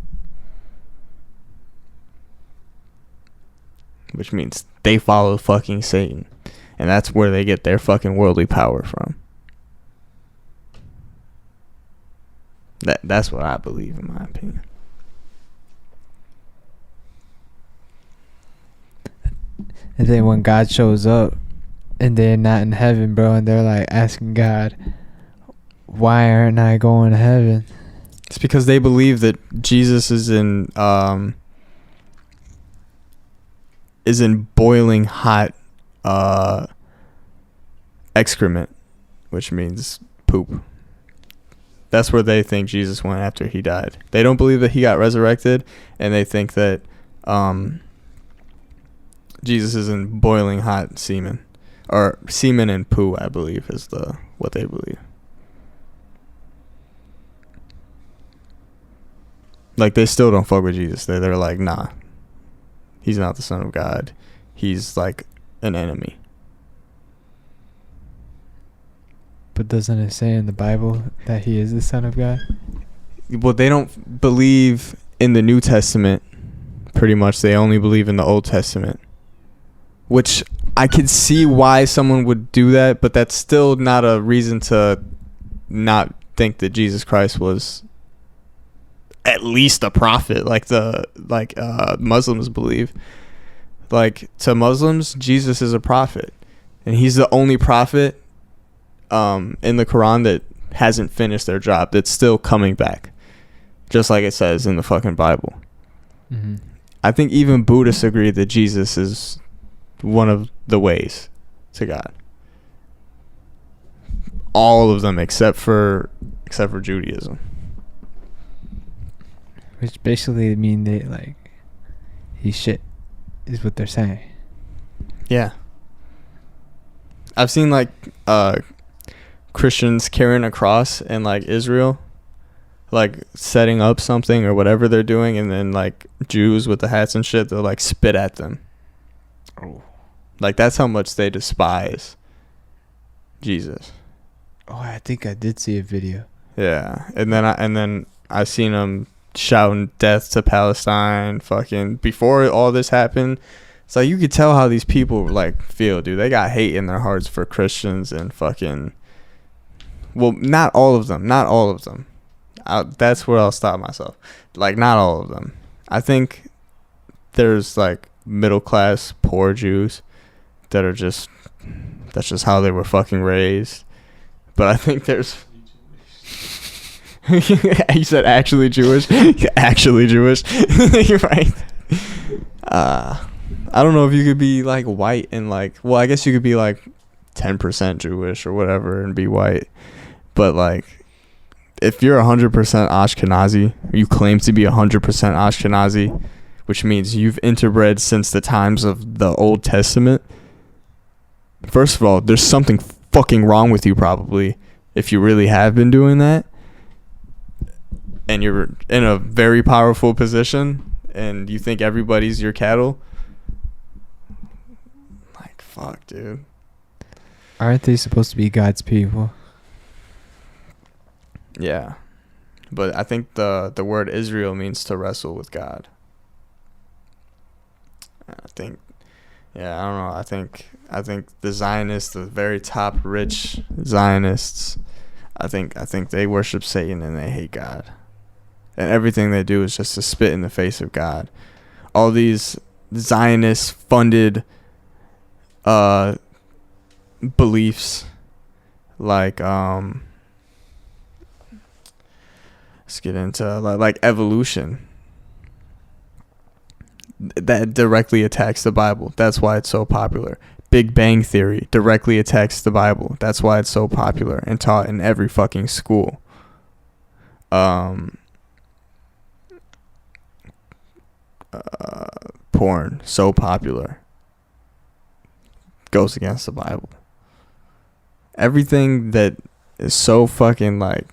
Which means they follow fucking Satan. And that's where they get their fucking worldly power from. That's what I believe, in my opinion. And then when God shows up and they're not in heaven, bro, and they're like asking God, why aren't I going to heaven? It's because they believe that Jesus is in boiling hot excrement, which means poop. That's where they think Jesus went after he died. They don't believe that he got resurrected, and they think that Jesus is in boiling hot semen, or semen and poo, I believe, is what they believe. Like, they still don't fuck with Jesus. They're like, nah, he's not the Son of God. He's like an enemy. But doesn't it say in the Bible that he is the Son of God? Well, they don't believe in the New Testament, pretty much. They only believe in the Old Testament. Which I could see why someone would do that, but that's still not a reason to not think that Jesus Christ was at least a prophet, like Muslims believe. Like, to Muslims, Jesus is a prophet, and he's the only prophet in the Quran that hasn't finished their job, that's still coming back, just like it says in the fucking Bible. Mm-hmm. I think even Buddhists agree that Jesus is one of the ways to God. All of them except for Judaism. Which basically mean they like he's shit, is what they're saying. Yeah. I've seen like Christians carrying a cross in like Israel, like setting up something or whatever they're doing, and then like Jews with the hats and shit, they'll like spit at them. Oh. Like, that's how much they despise Jesus. Oh, I think I did see a video. Yeah. And then I seen them shouting death to Palestine fucking before all this happened. It's like, you could tell how these people like feel, dude. They got hate in their hearts for Christians and fucking, well, not all of them. That's where I'll stop myself. Like, not all of them. I think there's like middle class poor Jews that are just, that's just how they were fucking raised. But I think there's you said actually Jewish. Actually Jewish. You're right. I don't know if you could be like white and like, well, I guess you could be like 10% Jewish or whatever and be white, but like, if you're 100% Ashkenazi, you claim to be 100% Ashkenazi, which means you've interbred since the times of the Old Testament. First of all, there's something fucking wrong with you probably if you really have been doing that, and you're in a very powerful position and you think everybody's your cattle. Like, fuck, dude. Aren't they supposed to be God's people? Yeah, but I think the word Israel means to wrestle with God. think, yeah, I don't know. I think the Zionists, the very top rich Zionists, I think they worship Satan and they hate God. And everything they do is just to spit in the face of God. All these Zionist funded beliefs like let's get into like evolution that directly attacks the Bible. That's why it's so popular. Big Bang Theory directly attacks the Bible. That's why it's so popular and taught in every fucking school. Porn, so popular, goes against the Bible. Everything that is so fucking like,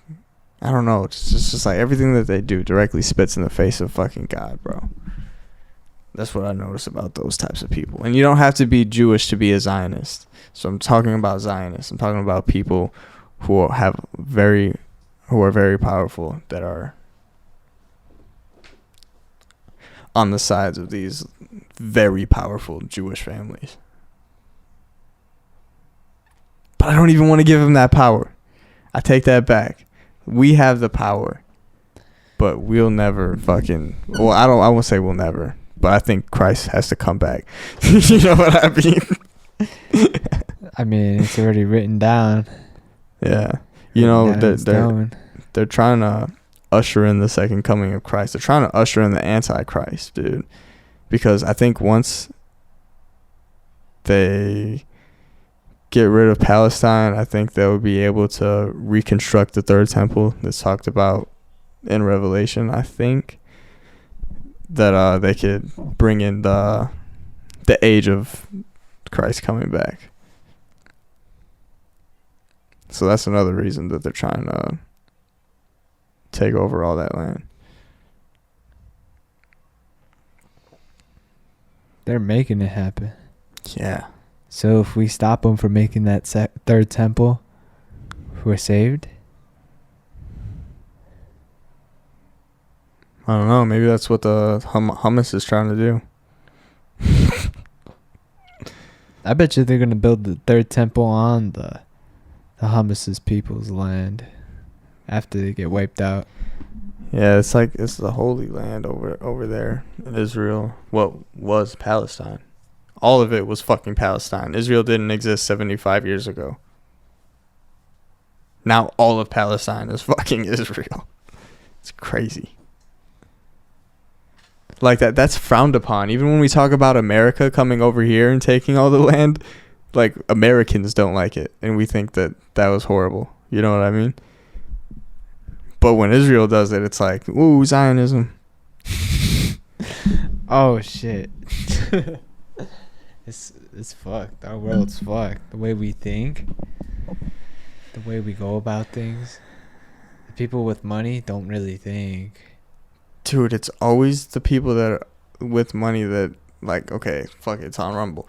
I don't know, it's just like everything that they do directly spits in the face of fucking God, bro. That's what I notice about those types of people. And you don't have to be Jewish to be a Zionist. So I'm talking about Zionists. I'm talking about people who are very powerful, that are on the sides of these very powerful Jewish families. But I don't even want to give them that power. I take that back. We have the power, but we'll never fucking, well, I won't say we'll never, but I think Christ has to come back. You know what I mean? I mean, it's already written down. Yeah. You know, they're trying to usher in the second coming of Christ. They're trying to usher in the Antichrist, dude. Because I think once they get rid of Palestine, I think they'll be able to reconstruct the third temple that's talked about in Revelation. I think that they could bring in the age of Christ coming back. So that's another reason that they're trying to take over all that land. They're making it happen. Yeah. So if we stop them from making that third temple, we're saved? I don't know. Maybe that's what the Hamas is trying to do. I bet you they're going to build the third temple on the Hamas's people's land after they get wiped out. Yeah, it's like it's the Holy Land over there in Israel. What was Palestine? All of it was fucking Palestine. Israel didn't exist 75 years ago. Now all of Palestine is fucking Israel. It's crazy. Like that's frowned upon. Even when we talk about America coming over here and taking all the land, like Americans don't like it, and we think that was horrible. You know what I mean? But when Israel does it, it's like, ooh, Zionism. Oh shit. It's fucked. Our world's fucked. The way we think, the way we go about things. The people with money don't really think. Dude, it's always the people that are with money that, like, okay, fuck it, it's on Rumble.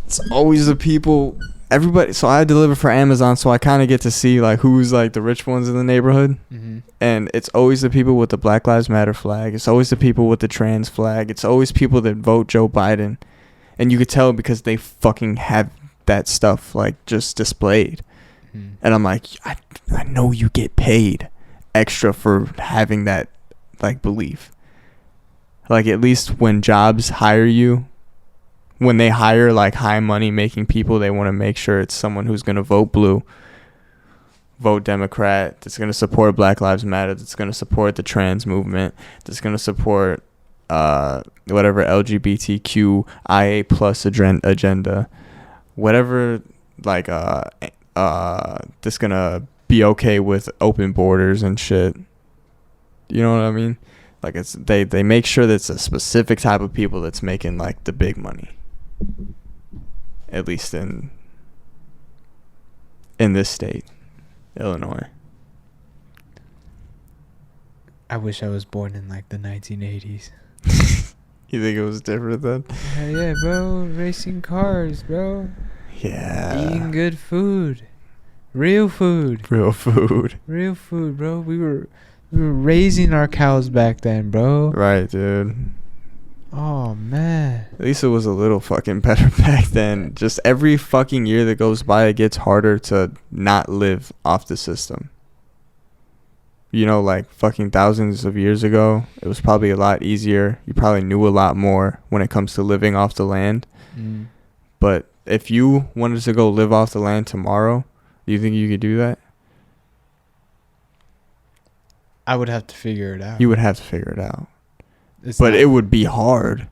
It's always the people, everybody. So I deliver for Amazon, so I kind of get to see like who's like the rich ones in the neighborhood. Mm-hmm. And it's always the people with the Black Lives Matter flag. It's always the people with the trans flag. It's always people that vote Joe Biden. And you could tell because they fucking have that stuff like just displayed. Mm-hmm. And I'm like, I know you get paid extra for having that like belief. Like at least when jobs hire you, when they hire like high money making people, they want to make sure it's someone who's going to vote blue, vote Democrat, that's going to support Black Lives Matter, that's going to support the trans movement, that's going to support whatever LGBTQIA plus agenda, whatever, like that's going to be okay with open borders and shit. You know what I mean? Like it's they make sure that it's a specific type of people that's making like the big money. At least in this state, Illinois. I wish I was born in like the 1980s. You think it was different then? Yeah, bro. Racing cars, bro. Yeah. Eating good food. Real food. Real food. Real food, bro. We were raising our cows back then, bro. Right, dude. Oh man. At least it was a little fucking better back then. Just every fucking year that goes by, it gets harder to not live off the system. You know, like fucking thousands of years ago, it was probably a lot easier. You probably knew a lot more when it comes to living off the land. Mm. But if you wanted to go live off the land tomorrow, do you think you could do that? I would have to figure it out. You would have to figure it out. But it would be hard.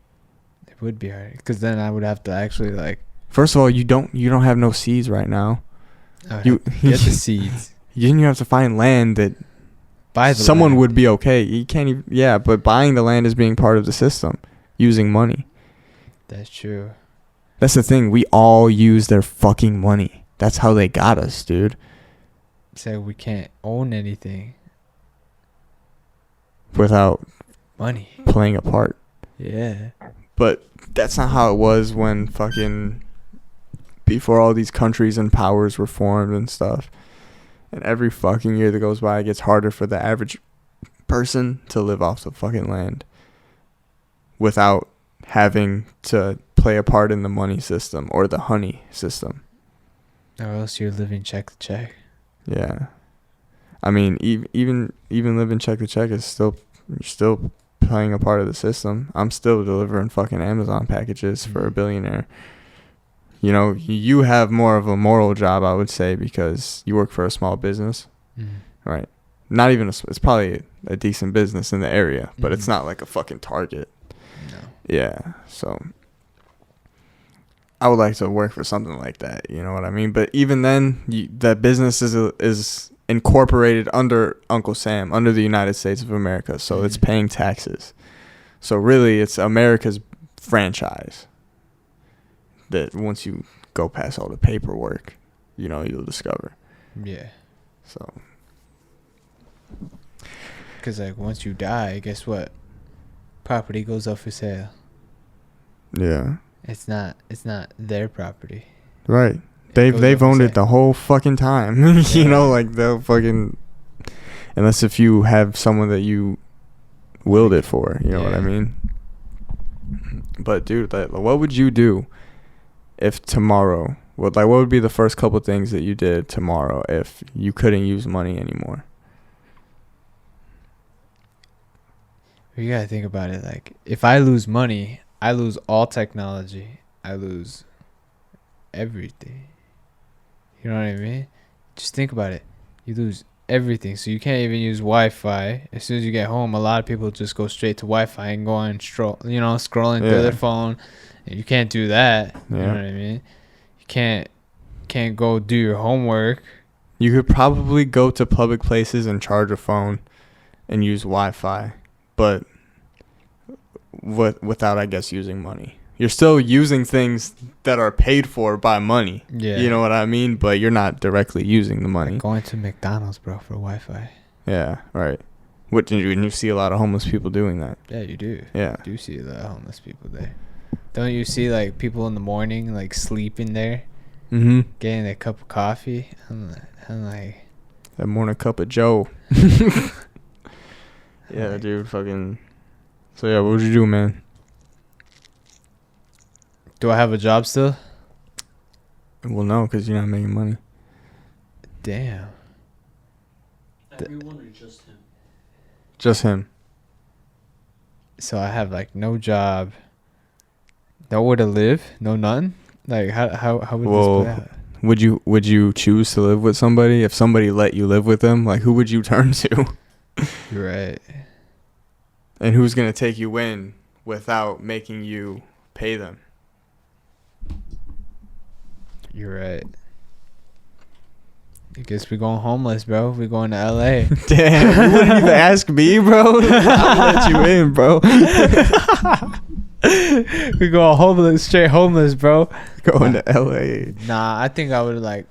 It would be hard because then I would have to actually like. First of all, you don't have no seeds right now. You get the seeds. You have to find land that someone land. would be okay. You can't even. Yeah, but buying the land is being part of the system, using money. That's true. That's the thing. We all use their fucking money. That's how they got us, dude. So we can't own anything without money playing a part. Yeah. But that's not how it was when fucking before all these countries and powers were formed and stuff. And every fucking year that goes by, it gets harder for the average person to live off the fucking land without having to play a part in the money system or the honey system. Or else you're living check to check. Yeah. I mean, even living check to check is still, you're still playing a part of the system. I'm still delivering fucking Amazon packages for a billionaire. You know, you have more of a moral job, I would say, because you work for a small business, right? Not even it's probably a decent business in the area, but it's not like a fucking Target. No. Yeah, so I would like to work for something like that. You know what I mean? But even then, that business is incorporated under Uncle Sam, under the United States of America, so it's paying taxes. So really, it's America's franchise. That once you go past all the paperwork, you know, you'll discover. Yeah. So. Because like once you die, guess what? Property goes up for sale. Yeah. It's not their property. Right. They've owned it the whole fucking time. You know, like they'll fucking, unless if you have someone that you willed it for, you know what I mean? But dude, what would you do if tomorrow, what would be the first couple things that you did tomorrow if you couldn't use money anymore? You gotta think about it. Like, if I lose money, I lose all technology. I lose everything. You know what I mean? Just think about it. You lose everything. So you can't even use Wi-Fi. As soon as you get home, a lot of people just go straight to Wi-Fi and go on scrolling through their phone. And you can't do that. You know what I mean? You can't go do your homework. You could probably go to public places and charge a phone and use Wi-Fi, but without, I guess, using money. You're still using things that are paid for by money. Yeah. You know what I mean? But you're not directly using the money. Like going to McDonald's, bro, for Wi-Fi. Yeah, right. And you see a lot of homeless people doing that. Yeah, you do. Yeah. You do see a lot of homeless people there. Don't you see, like, people in the morning, like, sleeping there? Mm-hmm. Getting a cup of coffee? I'm like... That morning cup of Joe. Yeah, dude, fucking... So, yeah, what would you do, man? Do I have a job still? Well, no, because you're not making money. Damn. Everyone or just him? Just him. So I have, like, no job, nowhere to live, no none? Like, how would this play out? Would you choose to live with somebody? If somebody let you live with them, like, who would you turn to? You're right. And who's going to take you in without making you pay them? You're right. I guess we're going homeless, bro. We're going to LA. Damn, you wouldn't even ask me, bro. I'll let you in, bro. We go homeless, straight homeless, bro. Going to LA. Nah, I think I would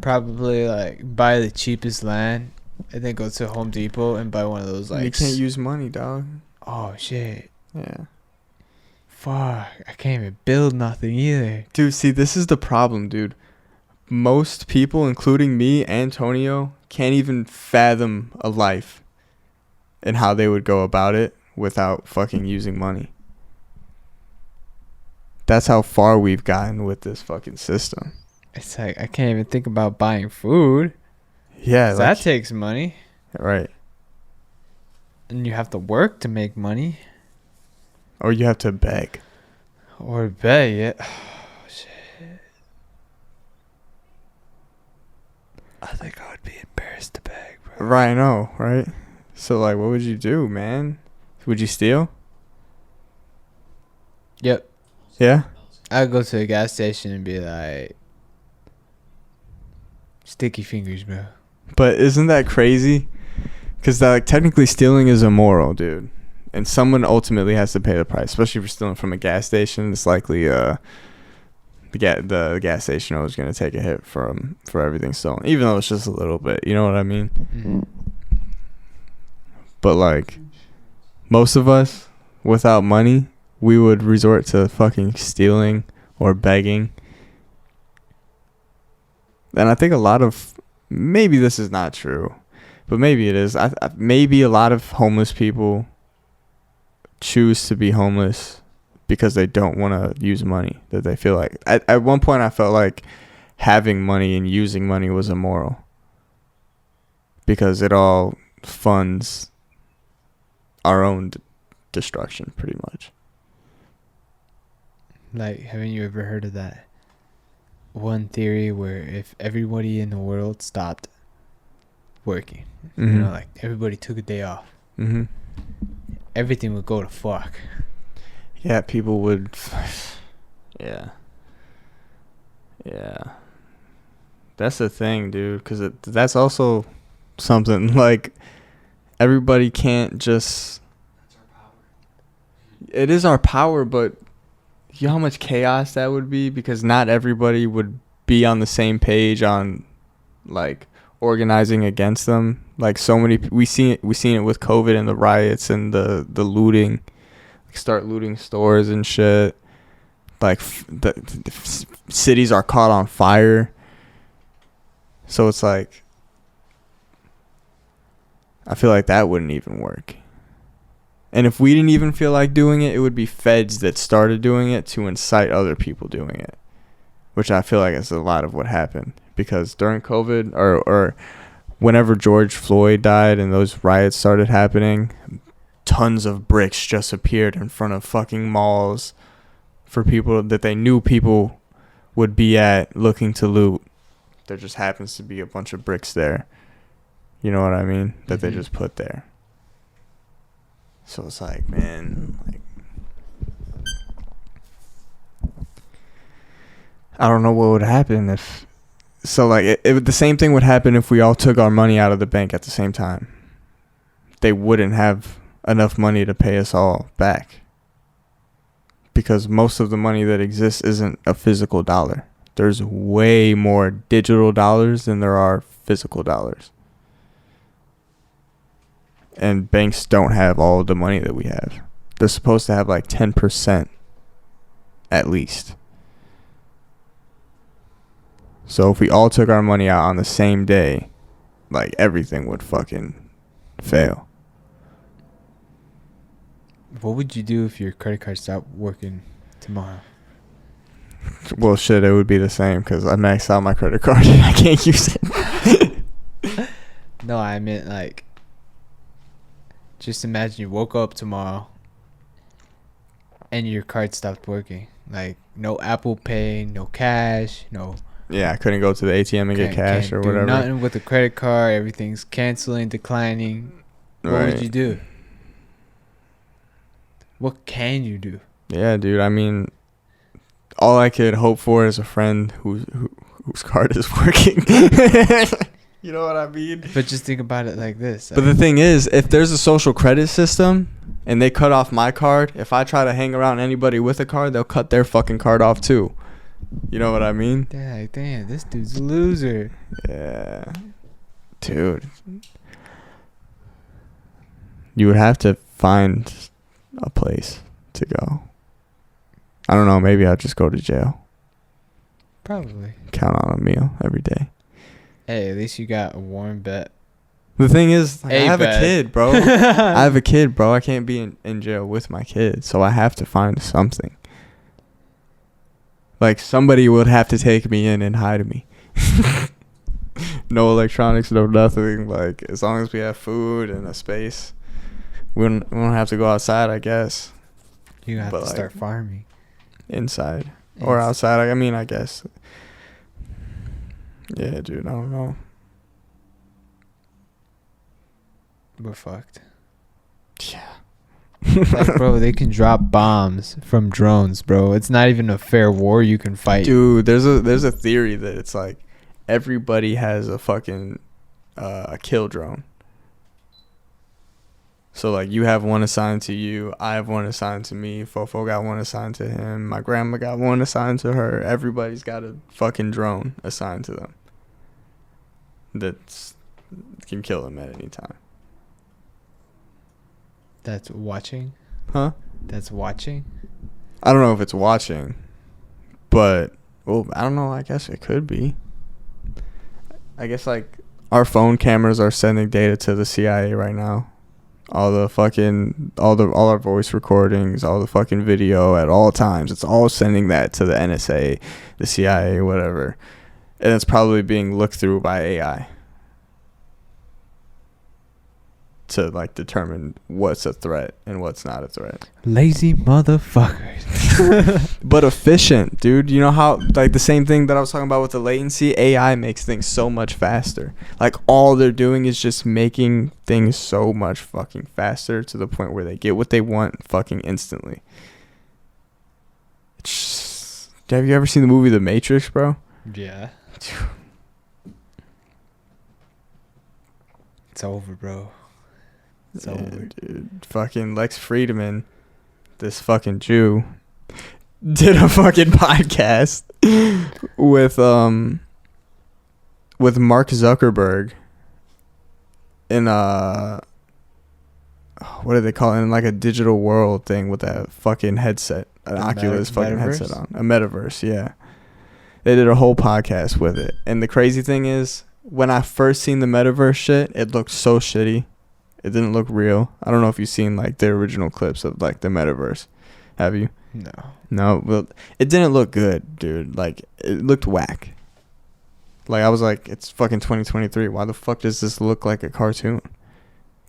probably buy the cheapest land and then go to Home Depot and buy one of those you can't use money, dog. Oh shit. Yeah. Fuck, I can't even build nothing either. Dude, see, this is the problem, dude. Most people, including me, Antonio, can't even fathom a life and how they would go about it without fucking using money. That's how far we've gotten with this fucking system. It's like I can't even think about buying food. Yeah, That takes money. Right. And you have to work to make money. Or you have to beg. Or beg it. Oh, shit. I think I would be embarrassed to beg, bro. Right, I know, right? So, like, what would you do, man? Would you steal? Yep. Yeah? I'd go to a gas station and be like, sticky fingers, bro. But isn't that crazy? Because, like, technically stealing is immoral, dude. And someone ultimately has to pay the price, especially if you're stealing from a gas station. It's likely the gas station owner is going to take a hit for everything stolen, even though it's just a little bit. You know what I mean? Mm-hmm. But, like, most of us, without money, we would resort to fucking stealing or begging. And I think a lot of, maybe this is not true, but maybe it is. Maybe a lot of homeless people choose to be homeless because they don't want to use money. That they feel like, at one point I felt like having money and using money was immoral because it all funds our own destruction, pretty much. Like, haven't you ever heard of that one theory where if everybody in the world stopped working, Mm-hmm. you know, like everybody took a day off, Mm-hmm. everything would go to fuck. Yeah, people would. Yeah. That's the thing, dude, because that's also something, like, everybody can't just. It is our power, but you know how much chaos that would be? Because not everybody would be on the same page on, like, organizing against them. Like, so many, we seen it with COVID and the riots and the looting. Like, start looting stores and shit. Like, the cities are caught on fire. So it's like, I feel like that wouldn't even work. And if we didn't even feel like doing it, it would be feds that started doing it to incite other people doing it. Which I feel like is a lot of what happened. Because during COVID, or whenever George Floyd died and those riots started happening, tons of bricks just appeared in front of fucking malls for people that they knew people would be at looking to loot. There just happens to be a bunch of bricks there. You know what I mean? That they just put there. So it's like, man, like, I don't know what would happen if. So, like, the same thing would happen if we all took our money out of the bank at the same time. They wouldn't have enough money to pay us all back. Because most of the money that exists isn't a physical dollar. There's way more digital dollars than there are physical dollars. And banks don't have all the money that we have. They're supposed to have like 10% at least. So if we all took our money out on the same day, like, everything would fucking fail. What would you do if your credit card stopped working tomorrow? Well, shit, it would be the same because I maxed out my credit card and I can't use it. No, I meant, like, just imagine you woke up tomorrow and your card stopped working. Like, no Apple Pay, no cash, no. Yeah, I couldn't go to the ATM and get cash or whatever. Nothing with the credit card. Everything's canceling, declining. What would you do? What can you do? Yeah, dude. I mean, all I could hope for is a friend whose card is working. You know what I mean? But just think about it like this. But the thing is, if there's a social credit system and they cut off my card, if I try to hang around anybody with a card, they'll cut their fucking card off too. You know what I mean? Damn, this dude's a loser. Yeah. Dude. You would have to find a place to go. I don't know, maybe I'll just go to jail. Probably. Count on a meal every day. Hey, at least you got a warm bed. The thing is, like, I have bet. a kid, bro. I have a kid, bro. I can't be in jail with my kid, so I have to find something. Like, somebody would have to take me in and hide me. No electronics, no nothing. Like, as long as we have food and a space, we don't have to go outside, I guess. You have to start farming. Inside. Or outside. I mean, I guess. Yeah, dude, I don't know. We're fucked. Yeah. Like, bro, they can drop bombs from drones, bro. It's not even a fair war you can fight. Dude, there's a theory that it's like everybody has a fucking a kill drone. So like you have one assigned to you, I have one assigned to me, Fofo got one assigned to him, my grandma got one assigned to her. Everybody's got a fucking drone assigned to them that can kill them at any time. That's watching? Huh? That's watching? I don't know if it's watching, but, well, I don't know. I guess it could be. I guess, like, our phone cameras are sending data to the CIA right now. All our voice recordings, all the fucking video at all times. It's all sending that to the NSA, the CIA, whatever. And it's probably being looked through by AI. To like determine what's a threat and what's not a threat. Lazy motherfuckers. But efficient, dude. You know how like the same thing that I was talking about with the latency, AI makes things so much faster. Like all they're doing is just making things so much fucking faster to the point where they get what they want fucking instantly. Have you ever seen the movie The Matrix, bro? Yeah. It's over, bro. It's over. Dude. Fucking Lex Friedman, this fucking Jew, did a fucking podcast with Mark Zuckerberg in what do they call it, in like a digital world thing with that fucking headset, an Oculus fucking headset on, a metaverse. Yeah, they did a whole podcast with it, and the crazy thing is, when I first seen the metaverse shit, it looked so shitty. It didn't look real. I don't know if you've seen like the original clips of like the metaverse. Have you? No. No, well, it didn't look good, dude. Like it looked whack. Like I was like, it's fucking 2023. Why the fuck does this look like a cartoon?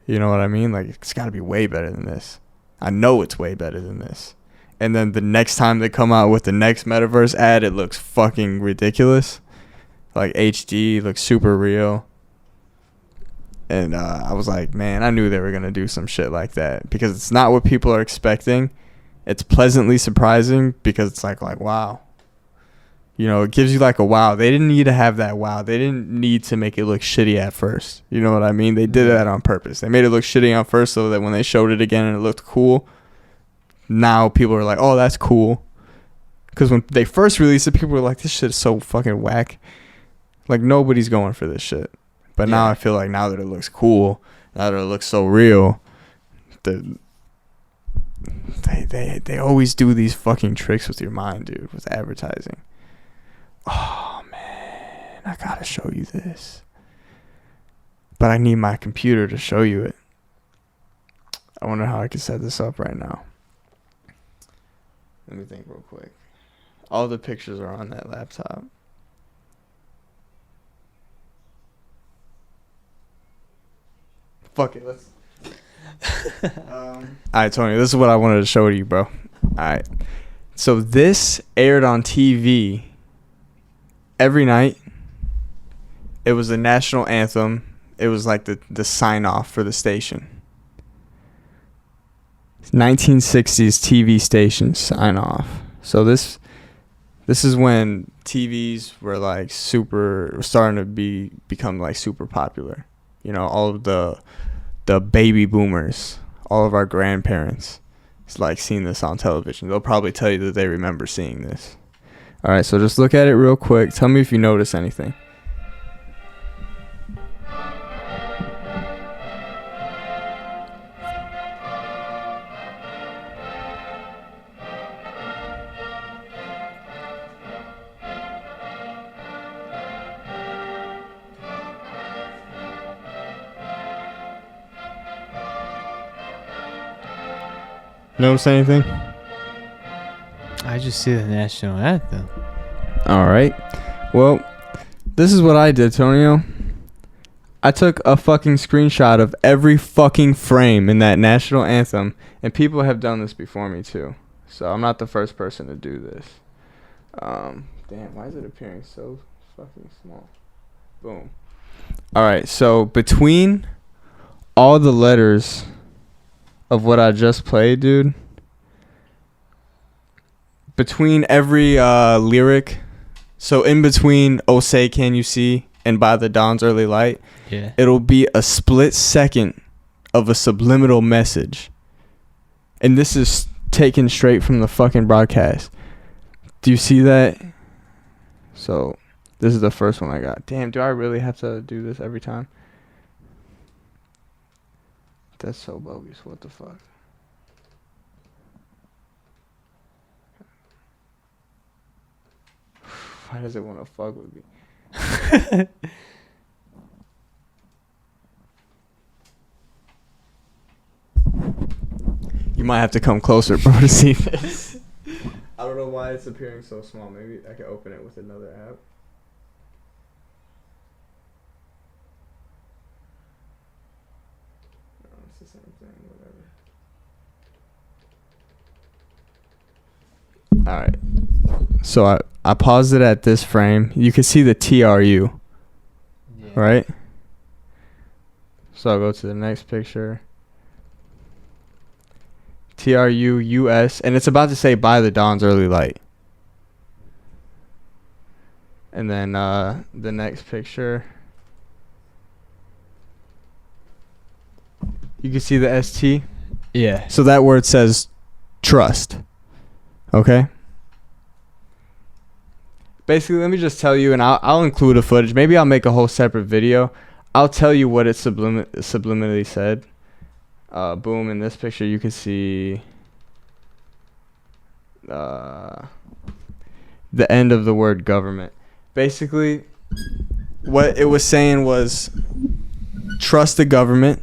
You know what I mean? Like it's got to be way better than this. I know it's way better than this. And then the next time they come out with the next metaverse ad, it looks fucking ridiculous. Like HD, looks super real. And I was like, man, I knew they were going to do some shit like that. Because it's not what people are expecting. It's pleasantly surprising because it's like, wow. You know, it gives you like a wow. They didn't need to have that wow. They didn't need to make it look shitty at first. You know what I mean? They did that on purpose. They made it look shitty on first so that when they showed it again and it looked cool, now people are like, oh, that's cool. Because when they first released it, people were like, this shit is so fucking whack. Like, nobody's going for this shit. But now I feel like now that it looks cool, now that it looks so real, they always do these fucking tricks with your mind, dude, with advertising. Oh, man, I gotta show you this. But I need my computer to show you it. I wonder how I can set this up right now. Let me think real quick. All the pictures are on that laptop. Fuck it, let's. Alright, Tony, this is what I wanted to show you, bro. Alright. So this aired on TV every night. It was the national anthem. It was like the sign off for the station. 1960s TV station sign off. So this is when TVs were like starting to become like super popular. You know, all of the baby boomers, all of our grandparents, it's like seeing this on television. They'll probably tell you that they remember seeing this. All right, so just look at it real quick. Tell me if you notice anything. Notice anything? I just see the national anthem. All right. Well, this is what I did, Tonio. I took a fucking screenshot of every fucking frame in that national anthem, and people have done this before me too. So I'm not the first person to do this. Damn, why is it appearing so fucking small? Boom. All right, so between all the letters of what I just played, dude, between every lyric, so in between "Oh Say Can You See" and "By the Dawn's Early Light," Yeah. it'll be a split second of a subliminal message. And this is taken straight from the fucking broadcast. Do you see that? So, this is the first one I got. Damn, do I really have to do this every time? That's so bogus. What the fuck? Why does it want to fuck with me? You might have to come closer, bro, to see this. I don't know why it's appearing so small. Maybe I can open it with another app. No, it's the same thing, whatever. Alright. So I paused it at this frame. You can see the TRU, right? So I'll go to the next picture. TRU US, and it's about to say "By the Dawn's Early Light." And then the next picture, you can see the ST. Yeah. So that word says trust. Okay? Basically, let me just tell you, and I'll include a footage. Maybe I'll make a whole separate video. I'll tell you what it subliminally said. Boom, in this picture you can see the end of the word government. Basically, what it was saying was trust the government,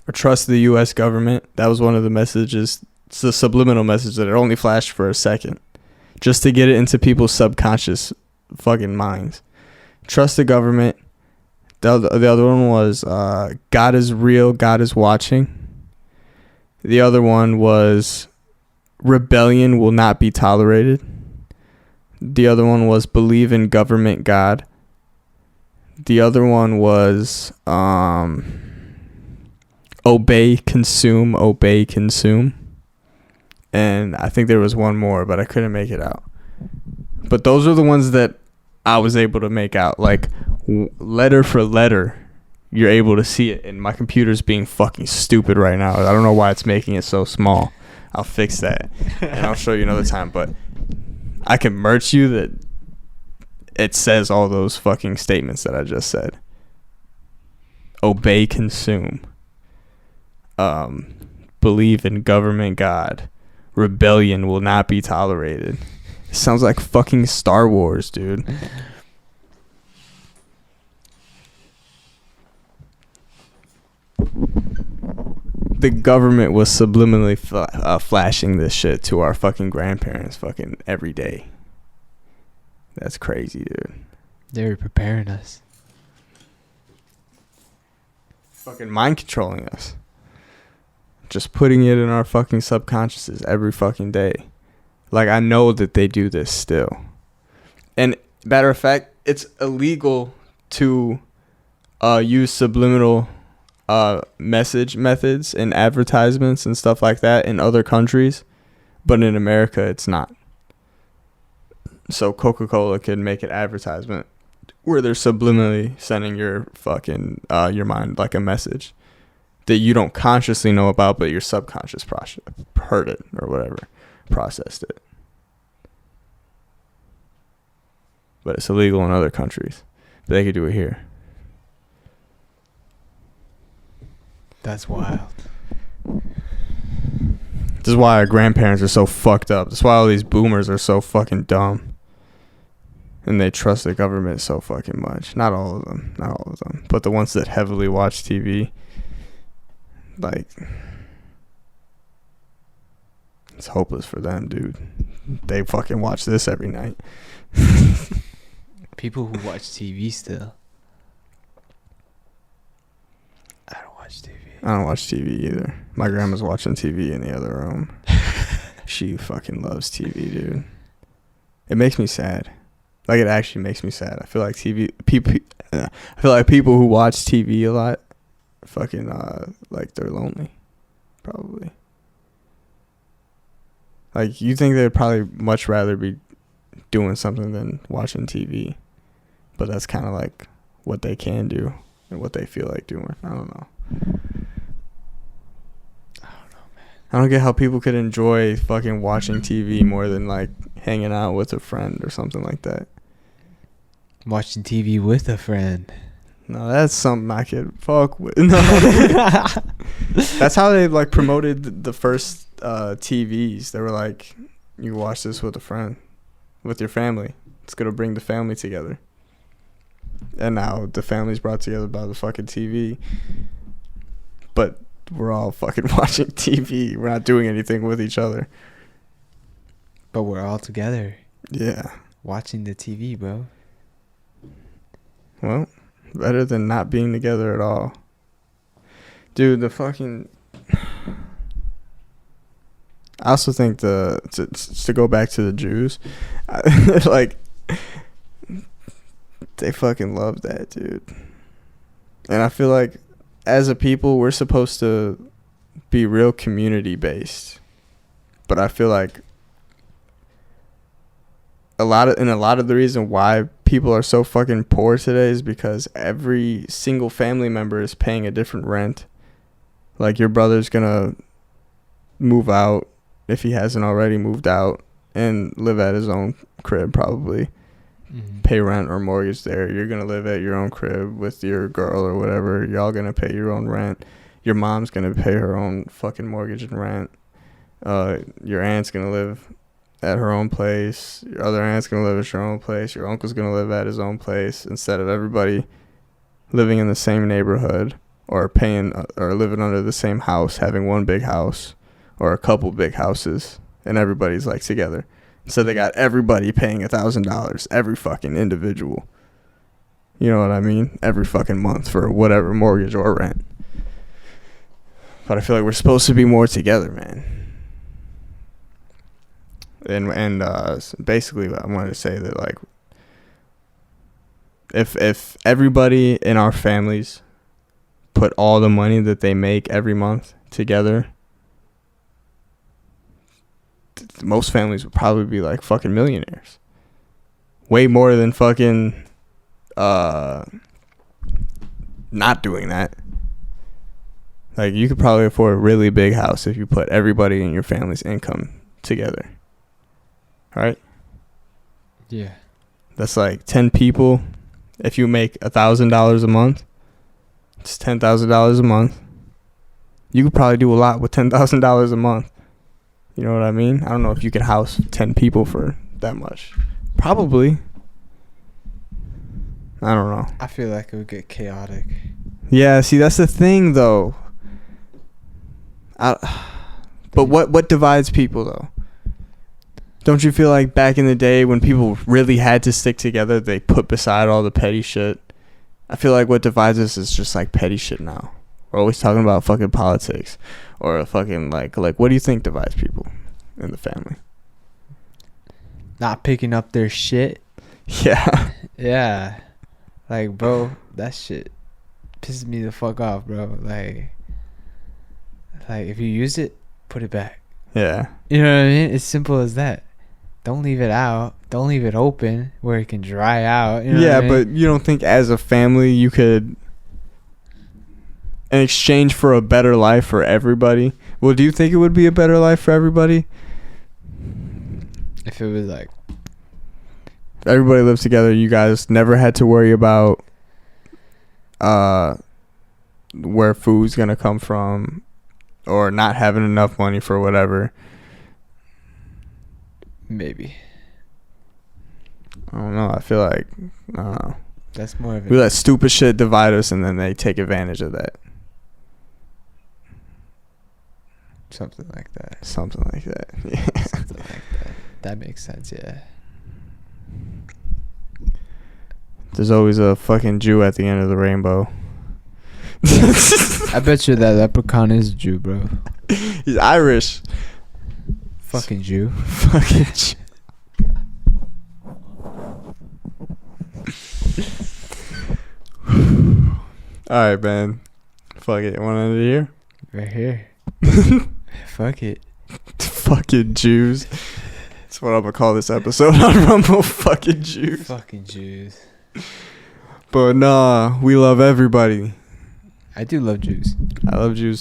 or trust the U.S. government. That was one of the messages. It's a subliminal message that it only flashed for a second, just to get it into people's subconscious fucking minds. Trust the government. The other one was God is real, God is watching. The other one was rebellion will not be tolerated. The other one was believe in government God. The other one was obey, consume. And I think there was one more, but I couldn't make it out. But those are the ones that I was able to make out. Like, letter for letter, you're able to see it. And my computer's being fucking stupid right now. I don't know why it's making it so small. I'll fix that. And I'll show you another time. But I can merch you that it says all those fucking statements that I just said. Obey, consume. Believe in government God. Rebellion will not be tolerated. It sounds like fucking Star Wars, dude. The government was subliminally flashing this shit to our fucking grandparents fucking every day. That's crazy, dude. They were preparing us. Fucking mind controlling us. Just putting it in our fucking subconsciouses every fucking day. Like, I know that they do this still. And matter of fact, it's illegal to use subliminal message methods in advertisements and stuff like that in other countries, but in America it's not. So Coca-Cola can make an advertisement where they're subliminally sending your fucking your mind like a message that you don't consciously know about, but your subconscious heard it or whatever, processed it. But it's illegal in other countries, but they could do it here. That's wild. This is why our grandparents are so fucked up. That's why all these boomers are so fucking dumb. And they trust the government so fucking much. Not all of them. But the ones that heavily watch TV. Like, It's hopeless for them, dude. They fucking watch this every night. People who watch TV still. I don't watch TV. I don't watch TV either. My grandma's watching TV in the other room. She fucking loves TV, dude. It makes me sad. Like, it actually makes me sad. I feel like people who watch TV a lot fucking like they're lonely. Probably. Like, you think they'd probably much rather be doing something than watching TV. But that's kind of like what they can do and what they feel like doing. I don't know. I don't get how people could enjoy fucking watching TV more than like hanging out with a friend or something like that. Watching TV with a friend. No, that's something I could fuck with. No. That's how they like promoted the first TVs. They were like, you watch this with a friend, with your family. It's going to bring the family together. And now the family's brought together by the fucking TV. But we're all fucking watching TV. We're not doing anything with each other. But we're all together. Yeah. Watching the TV, bro. Well, better than not being together at all. Dude, the fucking... I also think to go back to the Jews, like, they fucking love that, dude. And I feel like as a people, we're supposed to be real community based. But I feel like a lot of the reason why people are so fucking poor today is because every single family member is paying a different rent. Like, your brother's gonna move out if he hasn't already moved out and live at his own crib probably. Mm-hmm. Pay rent or mortgage there. You're gonna live at your own crib with your girl or whatever. Y'all gonna pay your own rent. Your mom's gonna pay her own fucking mortgage and rent. Your aunt's gonna live at her own place. Your other aunt's gonna live at your own place. Your uncle's gonna live at his own place, instead of everybody living in the same neighborhood or paying or living under the same house, having one big house or a couple big houses, and everybody's like together. So they got everybody paying $1,000, every fucking individual. You know what I mean? Every fucking month for whatever mortgage or rent. But I feel like we're supposed to be more together, man. And basically, I wanted to say that, like, if everybody in our families put all the money that they make every month together, most families would probably be like fucking millionaires. Way more than fucking not doing that. Like, you could probably afford a really big house if you put everybody in your family's income together. Right? Yeah. That's like 10 people. If you make $1,000 a month, it's $10,000 a month. You could probably do a lot with $10,000 a month. You know what I mean? I don't know if you could house 10 people for that much. Probably. I don't know. I feel like it would get chaotic. Yeah, see, that's the thing, though. But what divides people, though? Don't you feel like back in the day when people really had to stick together, they put beside all the petty shit? I feel like what divides us is just like petty shit now. We're always talking about fucking politics or fucking like what do you think divides people in the family? Not picking up their shit. Yeah. Yeah. Like, bro, that shit pisses me the fuck off, bro. Like if you use it, put it back. Yeah. You know what I mean? It's simple as that. Don't leave it out. Don't leave it open where it can dry out. You know what I mean? But you don't think as a family you could, in exchange for a better life for everybody? Well, do you think it would be a better life for everybody? If it was like, everybody lived together, you guys never had to worry about where food's gonna come from or not having enough money for whatever. maybe. I don't know. I feel like, I don't know. That's more of it. We let stupid shit divide us, and then they take advantage of that. Something like that. Something like that. Yeah. Something like that. That makes sense, yeah. There's always a fucking Jew at the end of the rainbow. I bet you that leprechaun is a Jew, bro. He's Irish. Fucking Jew. Fucking Jew. Alright, man. Fuck it. Want to end it here? Right here. Fuck it. Fucking Jews. That's what I'm gonna call this episode on Rumble. Fucking Jews. Fucking Jews. But nah, we love everybody. I do love Jews. I love Jews.